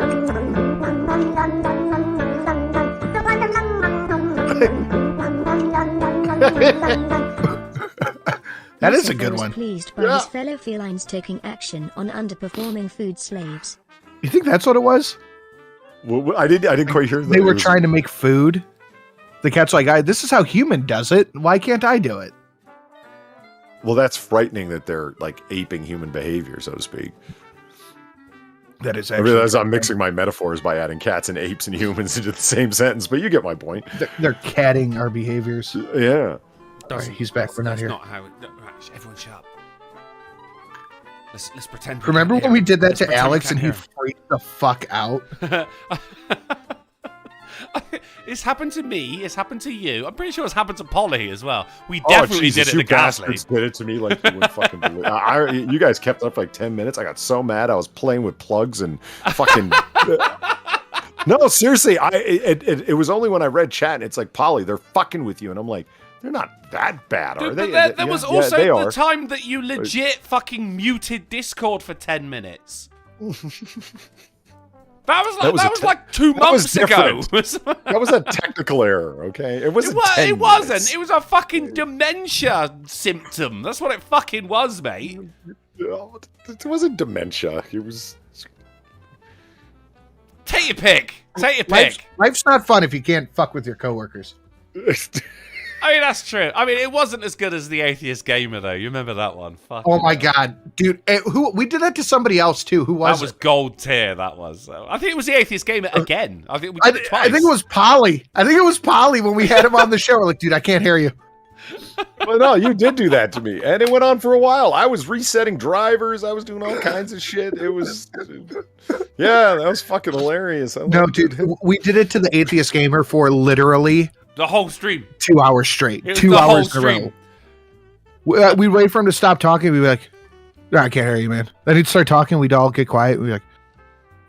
That is a Lucifer good was one. pleased by his fellow felines taking action on underperforming food slaves. You think that's what it was? Well, I didn't quite hear that. They were trying to make food. The cat's like, this is how human does it. Why can't I do it? Well, that's frightening that they're like aping human behavior, so to speak. That is I actually. realize I'm mixing my metaphors by adding cats and apes and humans into the same sentence, but you get my point. They're catting our behaviors. Yeah. All right, he's back. We're not here. Not how it, no, right, everyone shut up. Let's pretend. Remember when we did that to Alex and he he freaked the fuck out? It's happened to me. It's happened to you. I'm pretty sure it's happened to Polly as well. We definitely did it to Gasly. Did it to me like you wouldn't fucking believe. You guys kept up for like 10 minutes. I got so mad. I was playing with plugs and fucking. No, seriously. It was only when I read chat and it's like, Polly, they're fucking with you, and I'm like, they're not that bad, are Dude, they? but there was also they the are. time that you legit fucking muted Discord for 10 minutes. That was like 2 months ago. That was a technical error, okay? It wasn't. It wasn't. It was a fucking dementia symptom. That's what it fucking was, mate. It wasn't dementia. It was. Take your pick. Take your pick. Life's not fun if you can't fuck with your coworkers. I mean, that's true. I mean, it wasn't as good as the Atheist Gamer, though. You remember that one? Fuck. Oh my god, dude! We did that to somebody else too. Who was that? Was it? gold tier. That was. I think it was the Atheist Gamer again. I think we did it twice. I think it was Polly. I think it was Polly when we had him on the show. We're like, dude, I can't hear you. Well, no, you did do that to me, and it went on for a while. I was resetting drivers. I was doing all kinds of shit. It was, yeah, that was fucking hilarious. No, dude, we did it to the Atheist Gamer for literally the whole stream, 2 hours straight, 2 the hours whole in a row. We'd wait for him to stop talking. We'd be like, no, I can't hear you, man. Then he'd start talking. We'd all get quiet. We'd be like,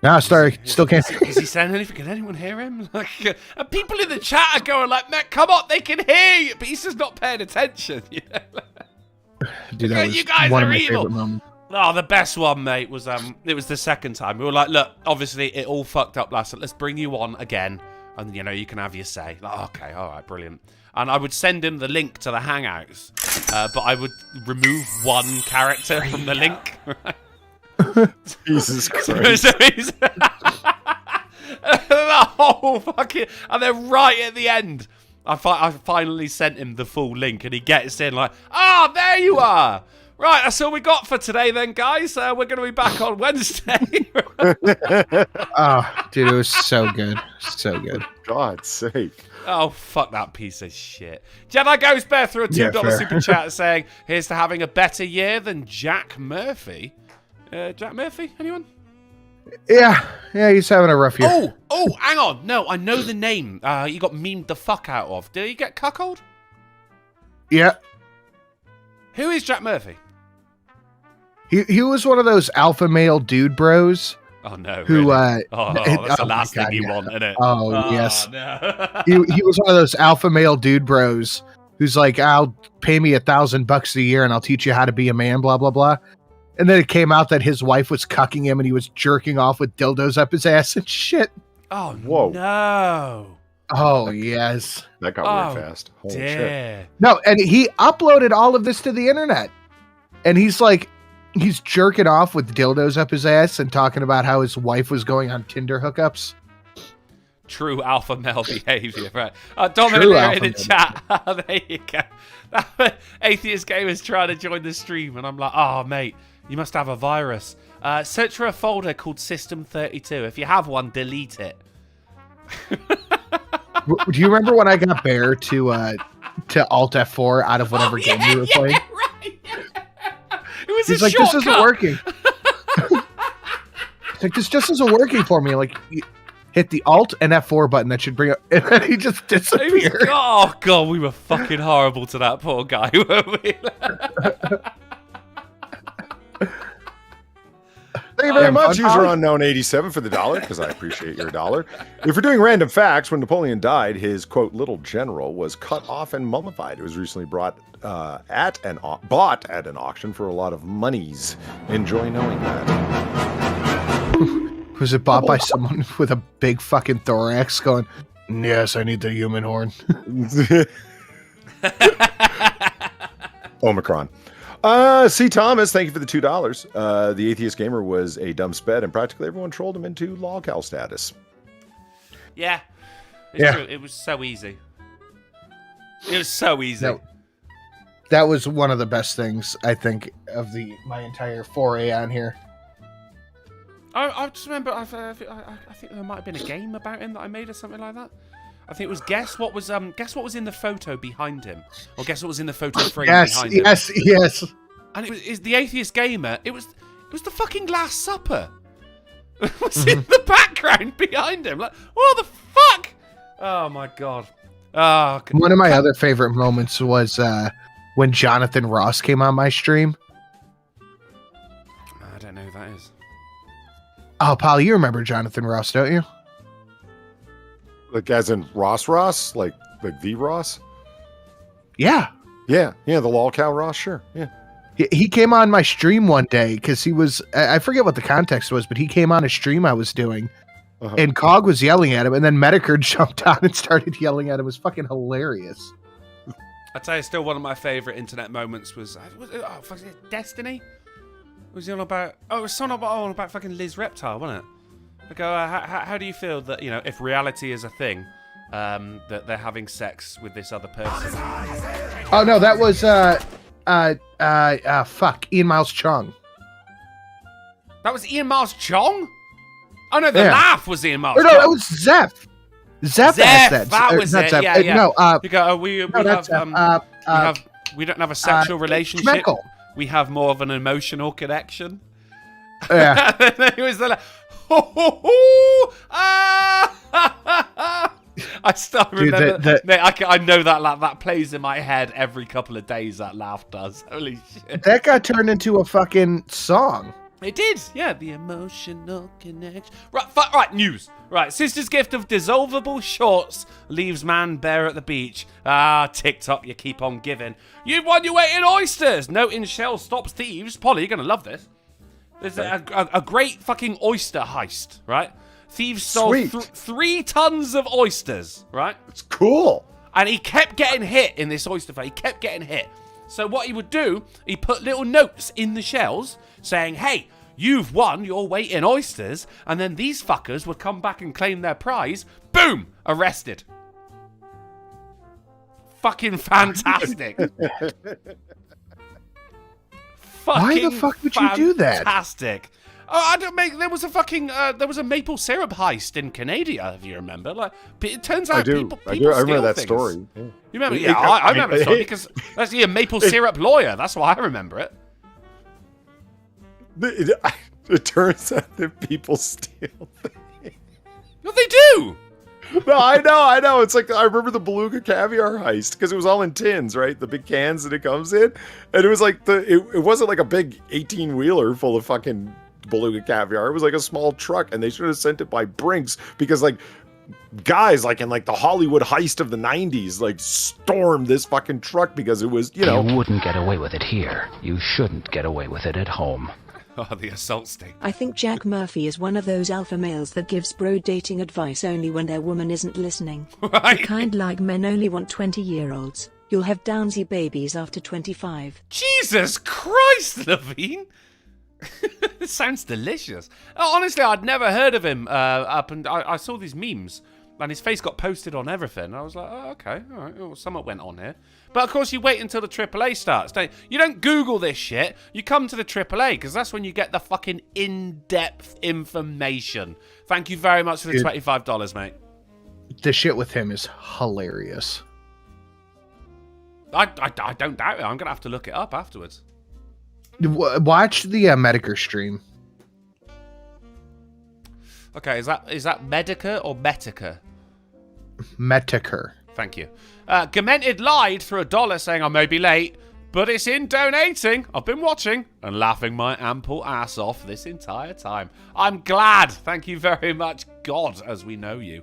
no, sorry, still can't. Is he saying anything? Can anyone hear him? Like, and people in the chat are going like, "Man, come on, they can hear you," but he's just not paying attention. You know? Dude, that was you guys one are of my evil. favorite moments. Oh, the best one, mate, was it was the second time. We were like, look, obviously it all fucked up last time. Let's bring you on again, and you know you can have your say. Like, okay, all right, brilliant. And I would send him the link to the Hangouts, but I would remove one character from the link. Jesus Christ. The whole fucking, and then right at the end, I finally sent him the full link, and he gets in like, there you are. Right, that's all we got for today then, guys. We're going to be back on Wednesday. Oh, dude, it was so good. So good. For God's sake. Oh, fuck that piece of shit. Jedi Ghost Bear threw a $2 super chat saying, here's to having a better year than Jack Murphy. Jack Murphy? Anyone? Yeah, he's having a rough year. Oh, hang on. No, I know the name. You got memed the fuck out of. Did he get cuckold? Yeah. Who is Jack Murphy? He was one of those alpha male dude bros. Oh no! Who? Really? That's the last thing you want, isn't it? Oh yes. No. he was one of those alpha male dude bros who's like, "I'll pay me $1,000 a year and I'll teach you how to be a man." Blah blah blah. And then it came out that his wife was cucking him and he was jerking off with dildos up his ass and shit. Oh whoa! No! Oh yes. That got really fast. Holy shit! No, and he uploaded all of this to the internet, and he's like. He's jerking off with dildos up his ass and talking about how his wife was going on Tinder hookups. True alpha male behavior, right? Dominic in the chat. There you go. Atheist Gamer's trying to join the stream, and I'm like, oh, mate, you must have a virus. Search for a folder called System 32. If you have one, delete it. Do you remember when I got Bear to Alt F4 out of whatever game we were playing? Right, He's like, this isn't working. He's like, this just isn't working for me. Like, hit the Alt and F4 button. That should bring up. And then he just disappeared. Oh, God, we were fucking horrible to that poor guy, weren't we? Thank you very much, User Unknown 87 for the $1, because I appreciate your $1. If we're doing random facts, when Napoleon died, his, quote, little general was cut off and mummified. It was recently bought at an auction for a lot of monies. Enjoy knowing that. Was it bought by someone with a big fucking thorax going, yes, I need the human horn? Omicron. C. Thomas, thank you for the $2. The Atheist Gamer was a dumb sped, and practically everyone trolled him into lolcow status. Yeah. It's true. It was so easy. It was so easy. That was one of the best things, I think, of my entire foray on here. I just remember, I think there might have been a game about him that I made or something like that. I think it was guess what was in the photo behind him, or guess what was in the photo frame behind him. Yes. And it was the Atheist Gamer. It was the fucking Last Supper. It was in the background behind him. Like, what the fuck? Oh my god. Oh, one of my other favorite moments was when Jonathan Ross came on my stream. I don't know who that is. Oh, Paul, you remember Jonathan Ross, don't you? Like as in Ross? Like the Ross? Yeah. Yeah, the lolcow Ross, sure. Yeah. He came on my stream one day because he was, I forget what the context was, but he came on a stream I was doing. And Cog was yelling at him, and then Medicare jumped on and started yelling at him. It was fucking hilarious. I'd say still one of my favourite internet moments was Destiny? Was it all about... Oh, it was something about fucking Liz Reptile, wasn't it? I go, how do you feel that, you know, if reality is a thing, that they're having sex with this other person? Oh, no, that was, Ian Miles Chung. That was Ian Miles Chung? Oh, no, the laugh was Ian Miles Chung. No, it was Zeph. Zeph asked that was it. Zeph. Yeah. No, you go, we don't have a sexual relationship. Schmeckle. We have more of an emotional connection. Yeah. It was like, I still remember. Mate, I know that plays in my head every couple of days. That laugh does. Holy shit! That got turned into a fucking song. It did, yeah. The emotional connection. Right, news. Right, sister's gift of dissolvable shorts leaves man bare at the beach. TikTok, you keep on giving. You've won your weight in oysters. Note in shell stops thieves. Polly, you're gonna love this. There's a great fucking oyster heist, right? Thieves stole 3 tons of oysters, right? It's cool. And he kept getting hit in this oyster fight. He kept getting hit. So what he would do, he put little notes in the shells saying, hey, you've won your weight in oysters. And then these fuckers would come back and claim their prize. Boom! Arrested. Fucking fantastic. Why the fuck would you do that? Fantastic. Oh, there was a maple syrup heist in Canada, if you remember. Like, it turns out people I remember that things. story. Yeah. You remember? Yeah, I remember the story because that's a maple syrup lawyer. That's why I remember it. It turns out that people steal things. No, they do. No, I know. It's like, I remember the beluga caviar heist because it was all in tins, right? The big cans that it comes in. And it was like, it wasn't like a big 18-wheeler full of fucking beluga caviar. It was like a small truck, and they should have sent it by Brinks because, like, guys, like in like the Hollywood heist of the 90s, like stormed this fucking truck because it was, you know. You wouldn't get away with it here. You shouldn't get away with it at home. Oh, the assault sting. I think Jack Murphy is one of those alpha males that gives bro dating advice only when their woman isn't listening. Right. The kind like men only want 20-year-olds. You'll have downsy babies after 25. Jesus Christ, Levine! This sounds delicious. Oh, honestly, I'd never heard of him I saw these memes, and his face got posted on everything. I was like, oh, okay, all right, well, something went on here. But of course, you wait until the AAA starts. You don't Google this shit. You come to the AAA, because that's when you get the fucking in-depth information. Thank you very much for the $25, mate. The shit with him is hilarious. I don't doubt it. I'm going to have to look it up afterwards. Watch the Medicare stream. Okay, is that Medica or Metica? Medicare. Thank you. Gemented lied for $1 saying I may be late, but it's in donating. I've been watching and laughing my ample ass off this entire time. I'm glad. Thank you very much, God, as we know you.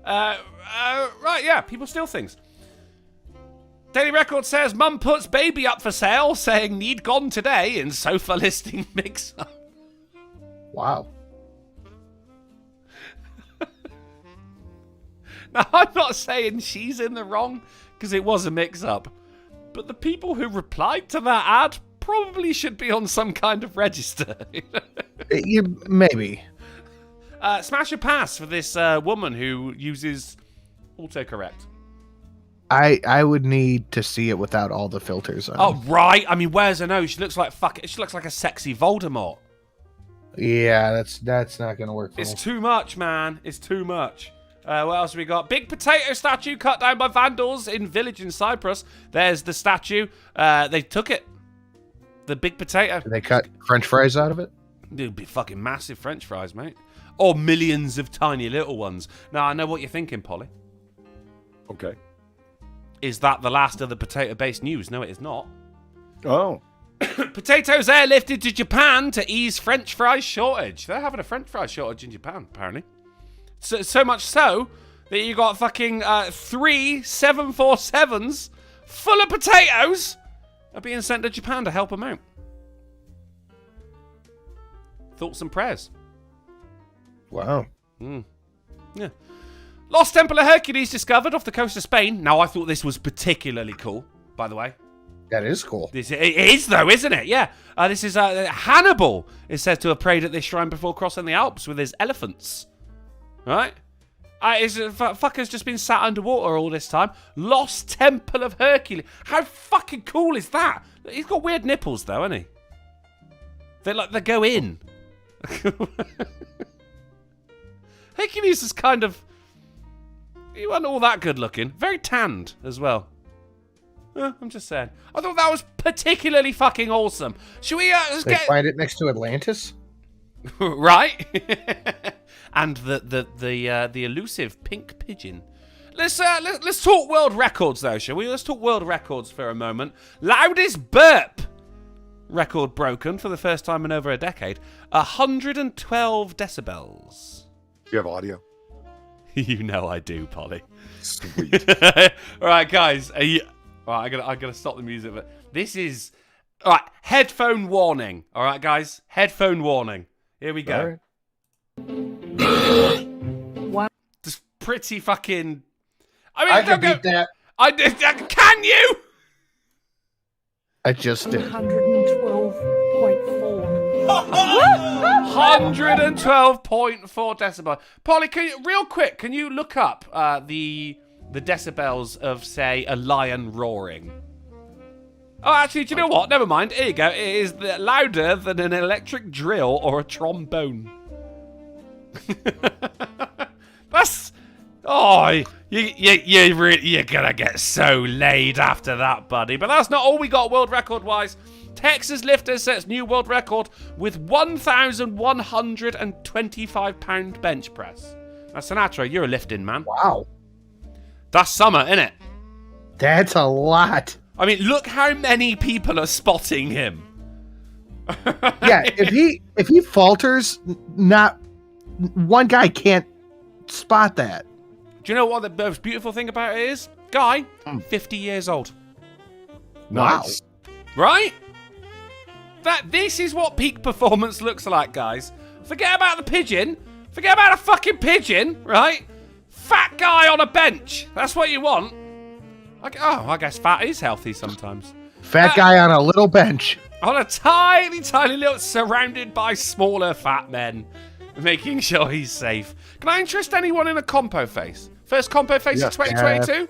Right, yeah, people steal things. Daily Record says, Mum puts baby up for sale, saying need gone today in sofa listing mix-up. Wow. Now, I'm not saying she's in the wrong, because it was a mix-up. But the people who replied to that ad probably should be on some kind of register. Maybe. Smash a pass for this woman who uses autocorrect. I would need to see it without all the filters on. Oh, right. I mean, where's her nose? She looks like She looks like a sexy Voldemort. Yeah, that's not gonna work for me. It's too much, man. It's too much. What else have we got? Big potato statue cut down by vandals in village in Cyprus. There's the statue. They took it. The big potato. Did they cut French fries out of it? It'd be fucking massive French fries, mate. Or millions of tiny little ones. Now, I know what you're thinking, Polly. Okay. Is that the last of the potato-based news? No, it is not. Oh. Potatoes airlifted to Japan to ease French fries shortage. They're having a French fry shortage in Japan, apparently. So much so that you got fucking 3 747s full of potatoes are being sent to Japan to help them out. Thoughts and prayers. Wow. Yeah. Lost Temple of Hercules discovered off the coast of Spain. Now, I thought this was particularly cool, by the way. That is cool. It is, though, isn't it? Yeah. This is Hannibal is said to have prayed at this shrine before crossing the Alps with his elephants. Right? Fucker's just been sat underwater all this time. Lost Temple of Hercules. How fucking cool is that? He's got weird nipples, though, hasn't he? They go in. Hercules is kind of... He wasn't all that good looking. Very tanned as well. I'm just saying. I thought that was particularly fucking awesome. Should we find it next to Atlantis? Right? And the elusive pink pigeon. Let's talk world records though, shall we? Let's talk world records for a moment. Loudest burp record broken for the first time in over a decade. 112 decibels. You have audio? You know I do, Polly. Sweet. All right, guys. All right, I gotta stop the music. But this is all right. Headphone warning. All right, guys. Headphone warning. Here we go. What? Just pretty fucking. I mean, I can beat that. Can you? I just did. 112.4. 112.4 decibel. Polly, real quick, can you look up the decibels of, say, a lion roaring? Oh, actually, do you know what? Never mind. Here you go. It is louder than an electric drill or a trombone. That's... Oh, you're gonna get so laid after that, buddy. But that's not all we got world record-wise. Texas lifter sets new world record with 1,125 pound bench press. Now, Sinatra, you're a lifting man. Wow. That's summer, innit? That's a lot. I mean, look how many people are spotting him. Yeah, if he falters, not one guy can't spot that. Do you know what the most beautiful thing about it is? Guy, 50 years old. Nice. Right? This is what peak performance looks like, guys. Forget about the pigeon. Forget about a fucking pigeon, right? Fat guy on a bench. That's what you want. I guess fat is healthy sometimes. Fat guy on a little bench. On a tiny, tiny little... Surrounded by smaller fat men. Making sure he's safe. Can I interest anyone in a compo face? First compo face of 2022?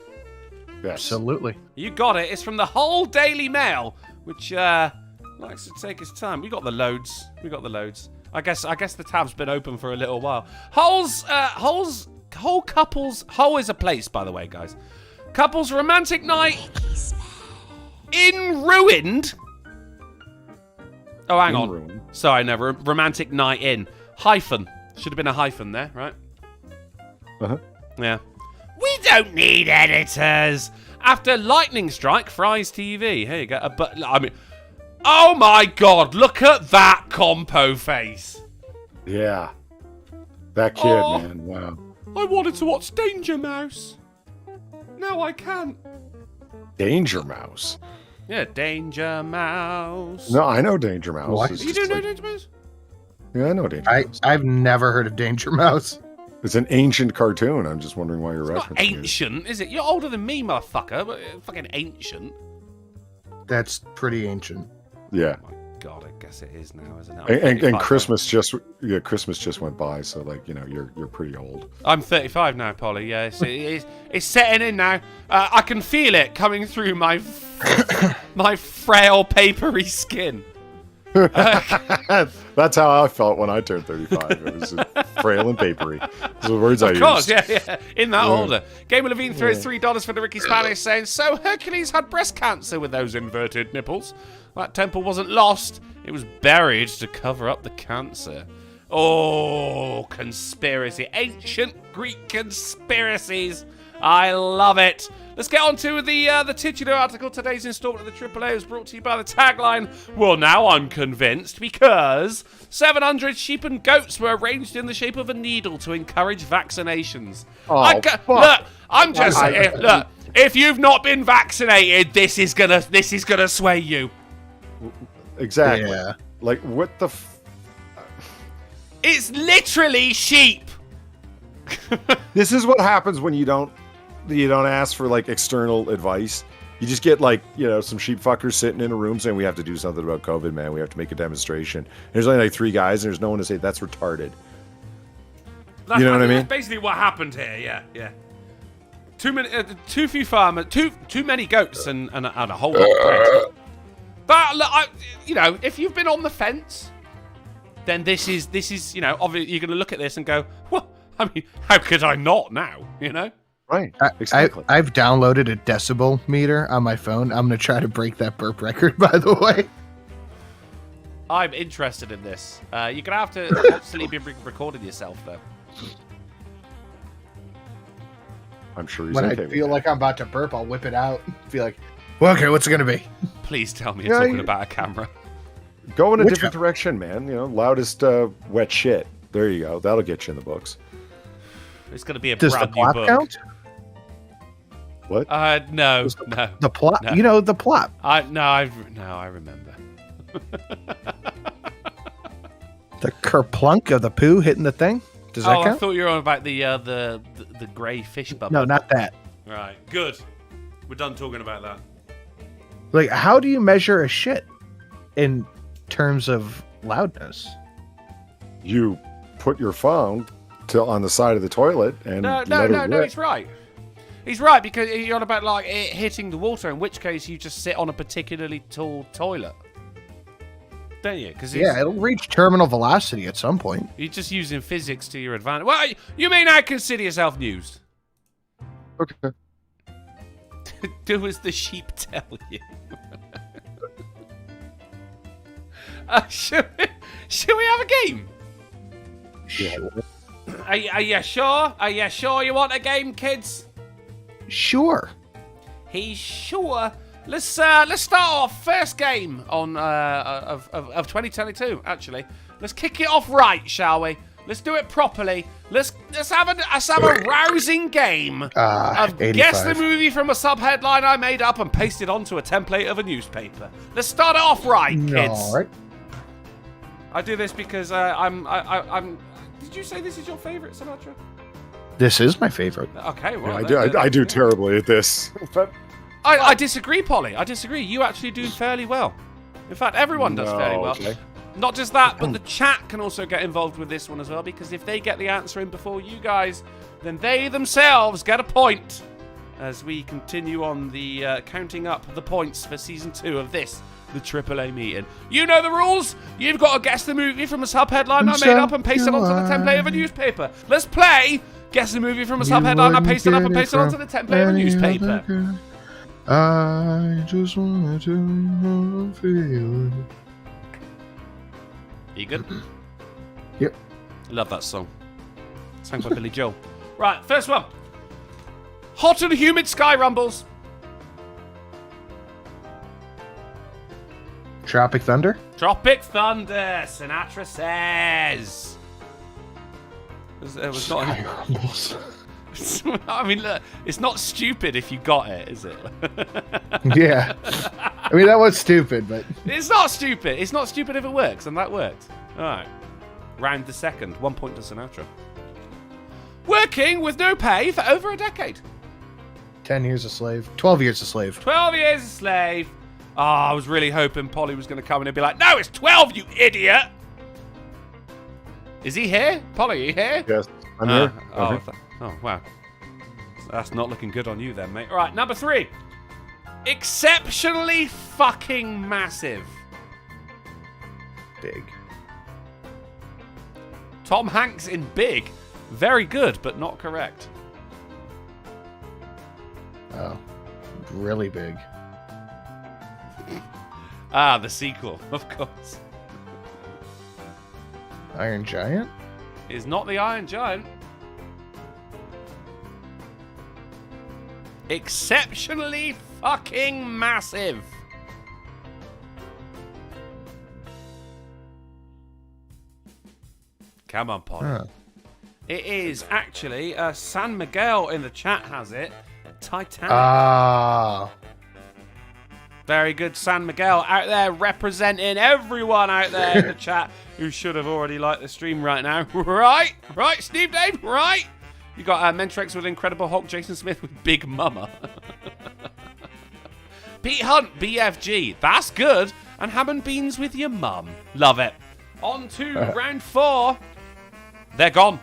Yes. Absolutely. You got it. It's from the whole Daily Mail, which likes to take its time. We got the loads. I guess the tab's been open for a little while. Hull is a place, by the way, guys. Couples romantic night in ruined. Oh, hang on. Ruined. Sorry, no, romantic night in. Hyphen. Should have been a hyphen there, right? Uh-huh. Yeah. We don't need editors. After lightning strike, Fry's TV. Here you go. Oh my God! Look at that compo face. Yeah. That kid, man. Wow. I wanted to watch Danger Mouse. No, I can't. Danger Mouse. Yeah, Danger Mouse. No, I know Danger Mouse. What? It's You just don't know like- Danger Mouse? Yeah, I know Danger Mouse. I've never heard of Danger Mouse. It's an ancient cartoon. I'm just wondering why you're It's not referencing it. ancient, is it? You're older than me, motherfucker. But fucking ancient. That's pretty ancient. Yeah. Oh my God, I guess it is now, isn't it? And Christmas just went by, so like you're pretty old. I'm 35 now, Polly. Yeah, it's setting in now. I can feel it coming through my my frail, papery skin. That's how I felt when I turned 35. It was frail and papery. Those are the words I used. Of course, yeah. In that order. Gamer Levine throws $3 for the Ricky Spanish, saying, "So Hercules had breast cancer with those inverted nipples. That temple wasn't lost; it was buried to cover up the cancer." Oh, conspiracy! Ancient Greek conspiracies. I love it. Let's get on to the titular article. Today's installment of the AAA is brought to you by the tagline, "Well, now I'm convinced," because 700 sheep and goats were arranged in the shape of a needle to encourage vaccinations. Oh, fuck. Look, I'm just saying, look, if you've not been vaccinated, this is gonna sway you. Exactly. Yeah. Like, what the It's literally sheep. This is what happens when you don't ask for like external advice. You just get like, some sheep fuckers sitting in a room saying we have to do something about COVID, man. We have to make a demonstration. There's only like 3 guys and there's no one to say that's retarded. You know what I mean? That's basically what happened here. Yeah. Too few farmers, too many goats and a whole lot of pigs. But look, if you've been on the fence, then this is obviously you're going to look at this and go, well, I mean, how could I not now? Right. Exactly. I've downloaded a decibel meter on my phone. I'm going to try to break that burp record, by the way. I'm interested in this. You're going to have to constantly be recording yourself, though. I'm sure he's When okay I with feel that. like I'm about to burp, I'll whip it out. Be like, well, okay, what's it going to be? Please tell me you're talking about a camera. Go in a Which different direction, man. Loudest wet shit. There you go. That'll get you in the books. It's going to be a Does the brand new plot book. count? What? No. The plot? No. The plot. I remember. The kerplunk of the poo hitting the thing? Does that I count? thought you were on about the grey fish bubble. No, not that. Right, good. We're done talking about that. Like, how do you measure a shit in terms of loudness? You put your phone on the side of the toilet and No, he's right. He's right, because you're on about like it hitting the water, in which case you just sit on a particularly tall toilet. Don't you? It'll reach terminal velocity at some point. You're just using physics to your advantage. Well, you may now consider yourself news. Okay. Do as the sheep tell you. Should we have a game? Sure. Are you sure? Are you sure you want a game, kids? Sure. He's sure. Let's start off first game on of 2022. Actually, let's kick it off right, shall we? Let's do it properly. Let's have a rousing game of 85. guess the movie from a subheadline I made up and pasted onto a template of a newspaper. Let's start it off right, kids. All right. I do this because I'm. Did you say this is your favorite, Sinatra? This is my favorite. Okay, well, I do terribly at this. But I disagree, Polly. I disagree. You actually do fairly well. In fact, everyone does fairly well. Okay. Not just that, but the chat can also get involved with this one as well, because if they get the answer in before you guys, then they themselves get a point. As we continue on the counting up the points for Season 2 of this, the AAA meeting. You know the rules. You've got to guess the movie from a subheadline I made up and paste it onto the template of a newspaper. Let's play. Guess the movie from a subheadline I pasted up and pasted onto the template of a newspaper. I just want to feel. You good? Yep. Love that song. Sang by Billy Joel. Right, first one. Hot and humid sky rumbles. Tropic Thunder? Tropic Thunder, Sinatra says. It was not. I mean, look, it's not stupid if you got it, is it? Yeah. I mean, that was stupid, but... It's not stupid. It's not stupid if it works, and that worked. All right. Round the second. 1 point to Sinatra. Working with no pay for over a decade. 10 years a slave. 12 years a slave. 12 years a slave. Oh, I was really hoping Polly was going to come in and be like, no, it's 12, you idiot! Is he here? Polly, are you here? Yes, I'm here. Oh, wow. That's not looking good on you then, mate. All right, number 3. Exceptionally fucking massive. Big. Tom Hanks in Big. Very good, but not correct. Oh, really big. Ah, the sequel, of course. Iron Giant? Is not the Iron Giant. Exceptionally fucking massive. Come on, Polly. Huh. It is actually San Miguel in the chat has it. Titanic. Ah. Very good, San Miguel out there representing everyone out there in the chat who should have already liked the stream right now. Right, Steve Dave, right. You got Mentrex with Incredible Hulk, Jason Smith with Big Mama. Pete Hunt, BFG, that's good. And ham and beans with your mum. Love it. On to round 4. They're gone.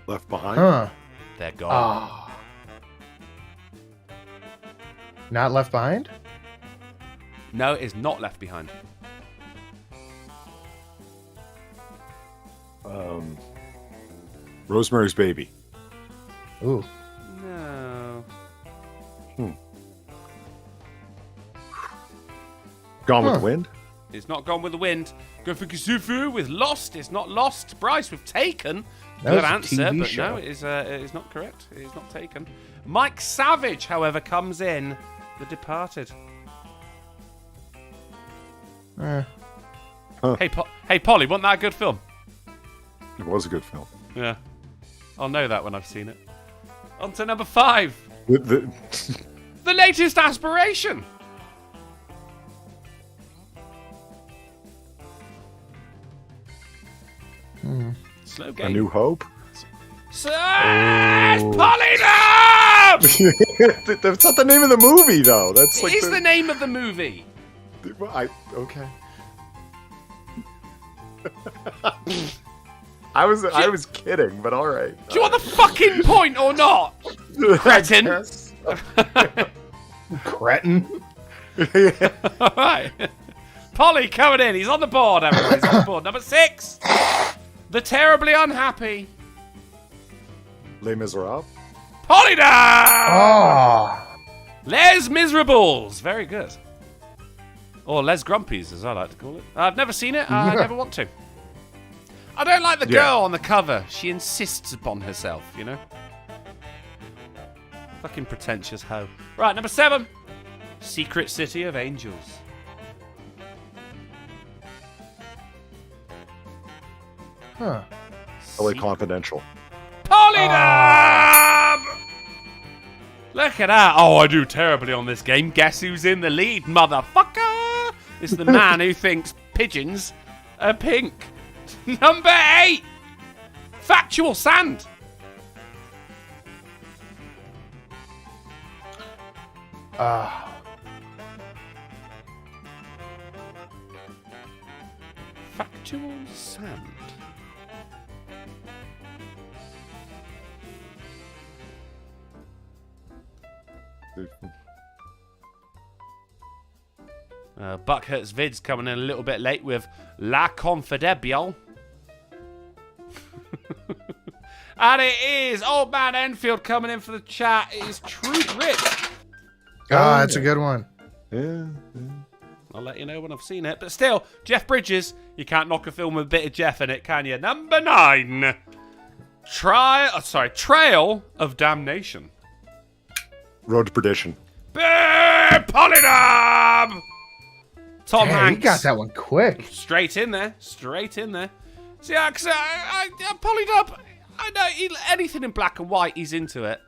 Left Behind. Huh. They're gone. Ah. Not Left Behind? No, it is not Left Behind. Rosemary's Baby. Ooh. No. Gone with the Wind. It's not Gone with the Wind. Go for Kisufu with Lost. It's not Lost. Bryce with Taken. That Good was a answer, TV but show. no, it is not correct. It is not Taken. Mike Savage, however, comes in. The Departed. Hey, Polly, wasn't that a good film? It was a good film. Yeah. I'll know that when I've seen it. On to number 5. The The latest aspiration. Slow game. A New Hope. Polly, no! That's not the name of the movie, though. That's like It is the name of the movie. Okay. I was kidding, but all right. Do you want the fucking point or not? Cretin. Cretin. Alright. Polly coming in. He's on the board, everyone. He's on the board. Number 6. The Terribly Unhappy. Les Miserables. Polly down! Oh. Les Miserables. Very good. Or Les Grumpies, as I like to call it. I've never seen it. I never want to. I don't like the girl on the cover. She insists upon herself, you know? Fucking pretentious hoe. Right, number 7. Secret City of Angels. Huh. LA Confidential. Polydub! Look at that. Oh, I do terribly on this game. Guess who's in the lead, motherfucker? It's the man who thinks pigeons are pink. Number 8. Factual Sand. Factual Sand. Buckhurt's Vids coming in a little bit late with La Confidential. And it is Old Man Enfield coming in for the chat. It is True Grit. Ah, that's a good one. Yeah. I'll let you know when I've seen it. But still, Jeff Bridges, you can't knock a film with a bit of Jeff in it, can you? Number 9. Trail of Damnation. Road to Perdition. Polydub! Tom Hey, Hanks. you got that one quick. Straight in there. See, I Polydub, I know anything in black and white, he's into it.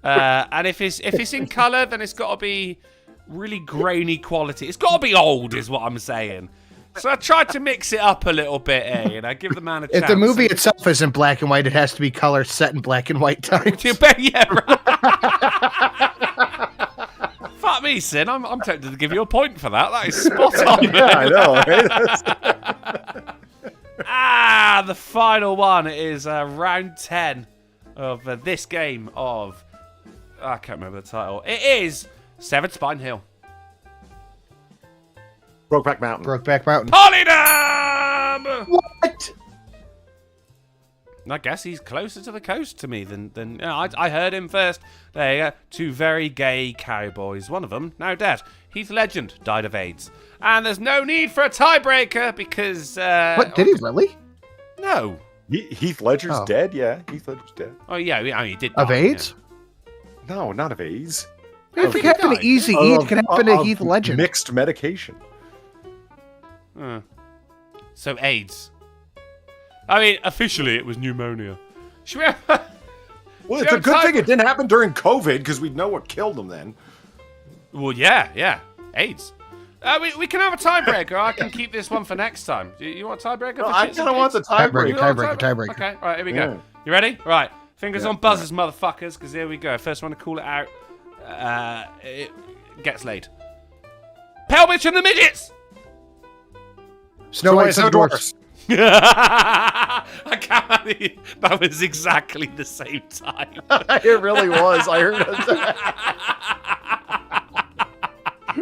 And if it's in colour, then it's got to be really grainy quality. It's got to be old, is what I'm saying. So I tried to mix it up a little bit, give the man a chance. If the movie itself isn't black and white, it has to be color set in black and white times. Yeah, right. Fuck me, Sin. I'm tempted to give you a point for that. That is spot on. Yeah, I know. Right? The final one is round 10 of this game of... I can't remember the title. It is Severed Spine Hill. Brokeback Mountain. Brokeback Mountain. Polydub! What? I guess he's closer to the coast to me than I heard him first. There you go. 2 very gay cowboys. One of them now dead. Heath Ledger died of AIDS. And there's no need for a tiebreaker because... What, did he really? No. Heath Ledger's dead? Yeah, Heath Ledger's dead. Oh, yeah, he did Of die, AIDS? Yeah. No, not of AIDS. If it happened to Easy E, it can happen to Heath Ledger. Mixed medication. So AIDS. I mean, officially it was pneumonia. Should we have... Well, it's a good thing it didn't happen during COVID because we'd know what killed him then. Well, yeah. AIDS. We can have a tiebreaker. I can keep this one for next time. You want a tiebreaker? No, I kind of want the tiebreaker. Tiebreaker. Okay, right, here we go. You ready? Right. Fingers on buzzers, motherfuckers, because here we go. First one to call it out it gets laid. Pale Bitch and the Midgets! Snow White and the Dwarfs. I can't believe that was exactly the same time. It really was. I heard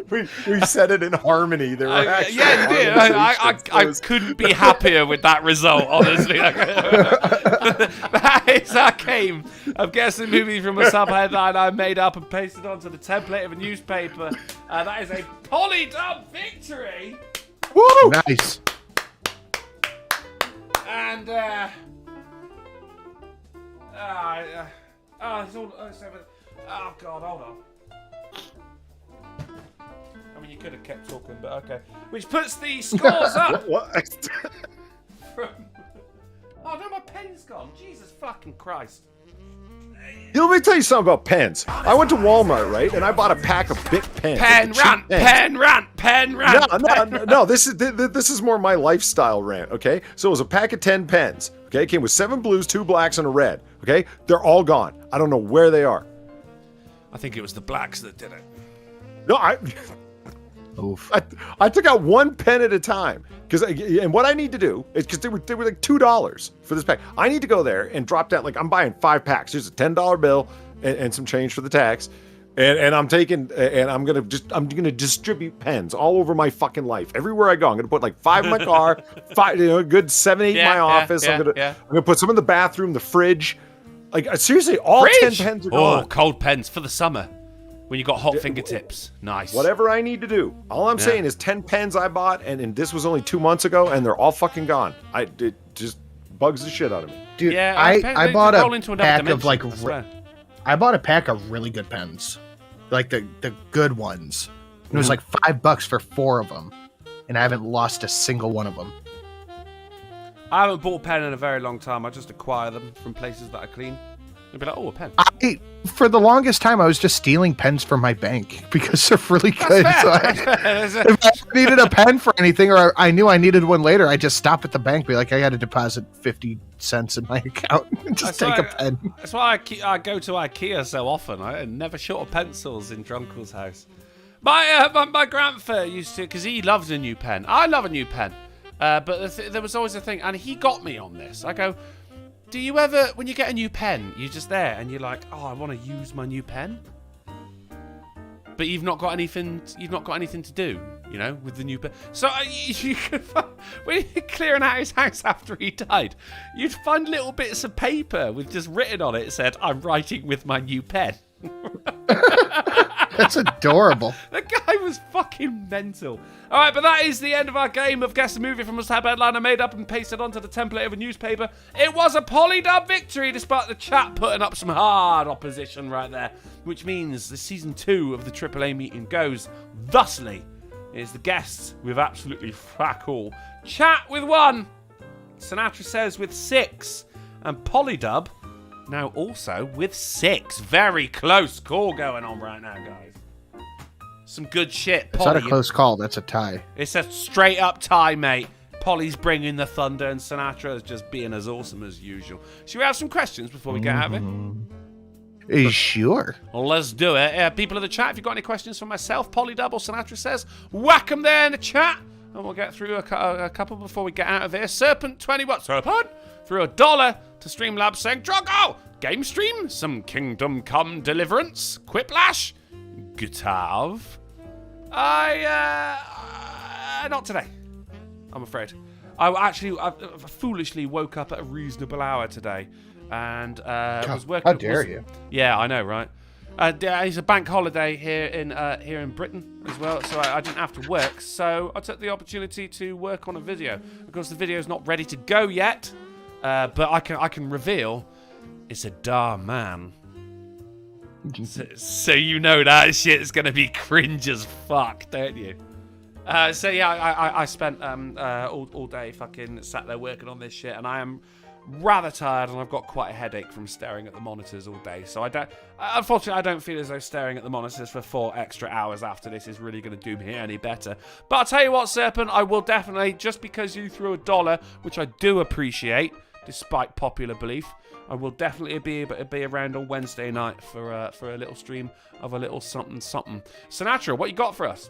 it. We said it in harmony. There were actually yeah, you did. I couldn't be happier with that result, honestly. That is our game of guess a movie from a subheadline I made up and pasted onto the template of a newspaper. That is a polydub victory. Woo! Nice. And it's all. Oh God, hold on. I mean, you could have kept talking, but okay. Which puts the scores up. What? From... Oh no, my pen's gone. Jesus fucking Christ. Let me tell you something about pens. I went to Walmart, right, and I bought a pack of Bic pens. Pen rant. No. This is more my lifestyle rant. Okay, so it was a pack of 10 pens. Okay, it came with 7 blues, 2 blacks, and a red. Okay, they're all gone. I don't know where they are. I think it was the blacks that did it. No, Oof. I took out 1 pen at a time and what I need to do is because they were like $2 for this pack. I need to go there and drop down, like I'm buying 5 packs. There's a $10 bill and some change for the tax, and I'm taking and I'm gonna distribute pens all over my fucking life. Everywhere I go, I'm gonna put like 5 in my car, 5, a good 7, 8 in my office. I'm gonna put some in the bathroom, the fridge. Like seriously, all Fridge? 10 pens are gone. Oh, cold pens for the summer. When you got hot fingertips. Nice. Whatever I need to do. All I'm saying is 10 pens I bought, and this was only 2 months ago, and they're all fucking gone. It just bugs the shit out of me. Dude, yeah, I bought a pack dimension, of like... I bought a pack of really good pens. Like the good ones. It was like $5 for 4 of them. And I haven't lost a single one of them. I haven't bought a pen in a very long time. I just acquire them from places that I clean. They'd be like, oh, a pen. For the longest time, I was just stealing pens from my bank because they're really good. So if I needed a pen for anything, or I knew I needed one later, I just stop at the bank, be like, I got to deposit 50 cents in my account and just take a pen. That's why I go to IKEA so often. I never short of pencils in Drunkel's house. My grandfather used to, because he loves a new pen. I love a new pen. But there was always a thing, and he got me on this. I go, do you ever, when you get a new pen, you're just there and you're like, oh, I want to use my new pen, but you've not got anything to do, you know, with the new pen. So you could, when you're clearing out his house after he died, you'd find little bits of paper with just written on it said, I'm writing with my new pen. That's adorable. The guy was fucking mental. All right, but that is the end of our game of Guess the Movie from a tab headline I made up and pasted onto the template of a newspaper. It was a polydub victory, despite the chat putting up some hard opposition right there, which means the season 2 of the AAA meeting goes thusly. It is the guests with absolutely fuck all. Chat with 1. Sinatra Says with 6. And polydub now also with 6. Very close call going on right now, guys. Some good shit, It's Polly. not a close call. That's a tie. It's a straight up tie, mate. Polly's bringing the thunder, and Sinatra is just being as awesome as usual. Should we have some questions before we get out of it? Sure. Well, let's do it. People in the chat, if you've got any questions for myself, Polly Double, Sinatra says, whack them there in the chat. And we'll get through a couple before we get out of here. Serpent 20 what? Serpent? Threw $1 to Streamlabs saying, Drunken, game stream, some Kingdom Come Deliverance, Quiplash, Guitav. Not today, I'm afraid. I foolishly woke up at a reasonable hour today and was working. How dare you? Yeah, I know, right? It's a bank holiday here in Britain as well, so I didn't have to work. So I took the opportunity to work on a video. Of course, the video's not ready to go yet, but I can reveal it's a dar man. So you know that shit's gonna be cringe as fuck, don't you? So yeah, I spent all day fucking sat there working on this shit, and I am rather tired, and I've got quite a headache from staring at the monitors all day. So unfortunately, I don't feel as though staring at the monitors for 4 extra hours after this is really going to do me any better. But I'll tell you what, Serpent, I will definitely, just because you threw $1, which I do appreciate, despite popular belief, I will definitely be around on Wednesday night for a little stream of a little something something. Sinatra, what you got for us?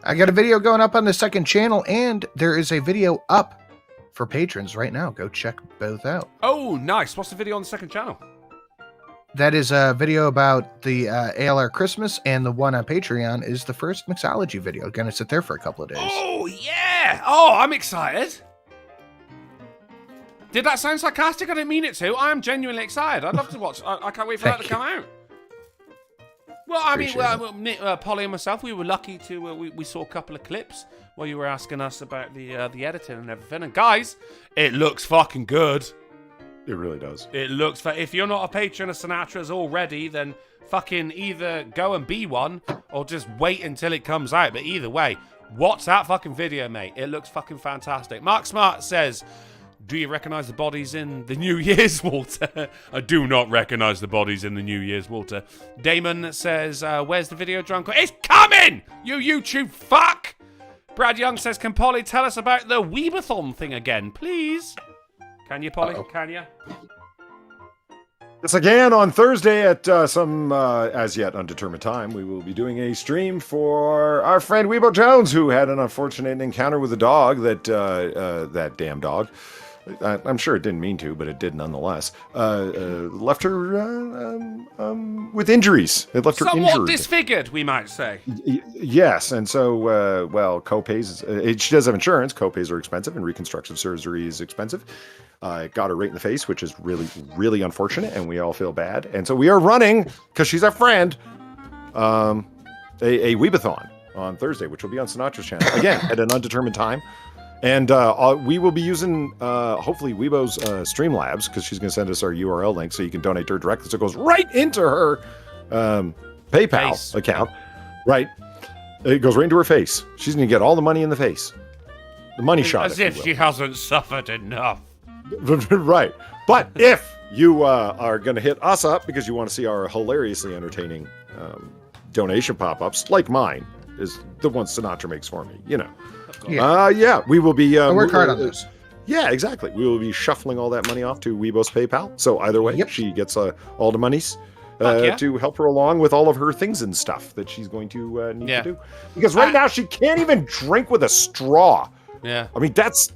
I got a video going up on the second channel, and there is a video up for patrons right now. Go check both out. Oh, nice. What's the video on the second channel? That is a video about the ALR Christmas, and the one on Patreon is the first mixology video. Gonna sit there for a couple of days. Oh, yeah. Oh, I'm excited. Did that sound sarcastic? I didn't mean it to. I am genuinely excited. I'd love to watch. I can't wait for that to come out. Well, I mean, Polly and myself, we were lucky to. We saw a couple of clips while you were asking us about the editing and everything. And guys, it looks fucking good. It really does. It looks. If you're not a patron of Sinatra's already, then fucking either go and be one or just wait until it comes out. But either way, watch that fucking video, mate. It looks fucking fantastic. Mark Smart says, do you recognise the bodies in the New Year's water? I do not recognise the bodies in the New Year's water. Damon says, where's the video, Drunken? It's coming, you YouTube fuck! Brad Young says, can Polly tell us about the Weebathon thing again, please? Can you, Polly? Can you? Yes, again, on Thursday at some as yet undetermined time, we will be doing a stream for our friend Weebo Jones, who had an unfortunate encounter with a dog that damn dog. I'm sure it didn't mean to, but it did nonetheless. Left her with injuries. It left her somewhat injured. Disfigured, we might say. Yes, and so, co-pays, she does have insurance. Co-pays are expensive, and reconstructive surgery is expensive. It got her right in the face, which is really, really unfortunate, and we all feel bad. And so we are running, because she's our friend, a Weebathon on Thursday, which will be on Sinatra's channel. Again, at an undetermined time. And we will be using, hopefully, Weebo's Streamlabs, because she's going to send us our URL link so you can donate to her directly. So it goes right into her PayPal account. Right. It goes right into her face. She's going to get all the money in the face. The money shot. As if she hasn't suffered enough. Right. But if you are going to hit us up because you want to see our hilariously entertaining donation pop-ups, like mine, is the one Sinatra makes for me, you know. Yeah, we will be. I work hard on this. Yeah, exactly. We will be shuffling all that money off to Weebo's PayPal. So either way, she gets all the monies to help her along with all of her things and stuff that she's going to need to do. Because right now she can't even drink with a straw. Yeah. I mean, that's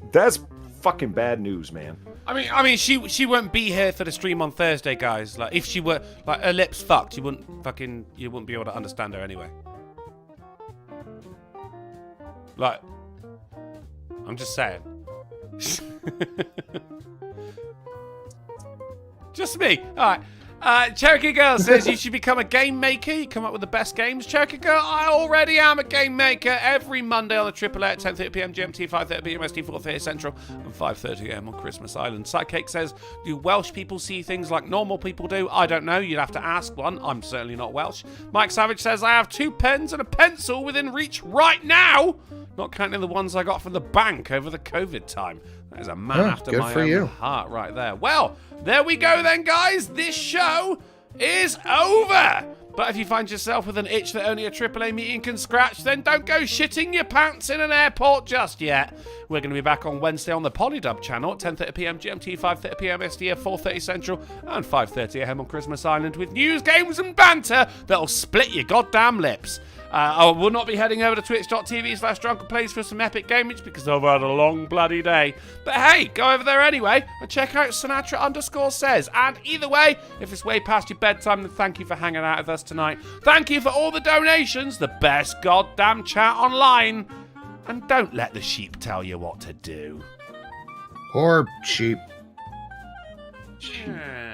fucking bad news, man. I mean, she won't be here for the stream on Thursday, guys. Like, if she were, like, her lips fucked, you wouldn't be able to understand her anyway. Like, I'm just saying. Just me. All right. Cherokee Girl says you should become a game maker. You come up with the best games. Cherokee Girl, I already am a game maker. Every Monday on the AAA at 10:30 p.m. GMT, 5:30 p.m. MST, 4:30 Central, and 5:30 a.m. on Christmas Island. Sidecake says, do Welsh people see things like normal people do? I don't know. You'd have to ask one. I'm certainly not Welsh. Mike Savage says, I have 2 pens and a pencil within reach right now. Not counting the ones I got from the bank over the COVID time. That is a man after my own heart right there. Well, there we go then, guys. This show is over. But if you find yourself with an itch that only a AAA meeting can scratch, then don't go shitting your pants in an airport just yet. We're going to be back on Wednesday on the Polydub channel at 10:30pm GMT, 5:30pm SDF, 4:30 Central, and 5:30am on Christmas Island with news, games, and banter that'll split your goddamn lips. I will not be heading over to twitch.tv/drunkenplays for some epic gamage because I've had a long bloody day. But hey, go over there anyway and check out Sinatra_says. And either way, if it's way past your bedtime, then thank you for hanging out with us tonight. Thank you for all the donations, the best goddamn chat online. And don't let the sheep tell you what to do. Or sheep. Yeah.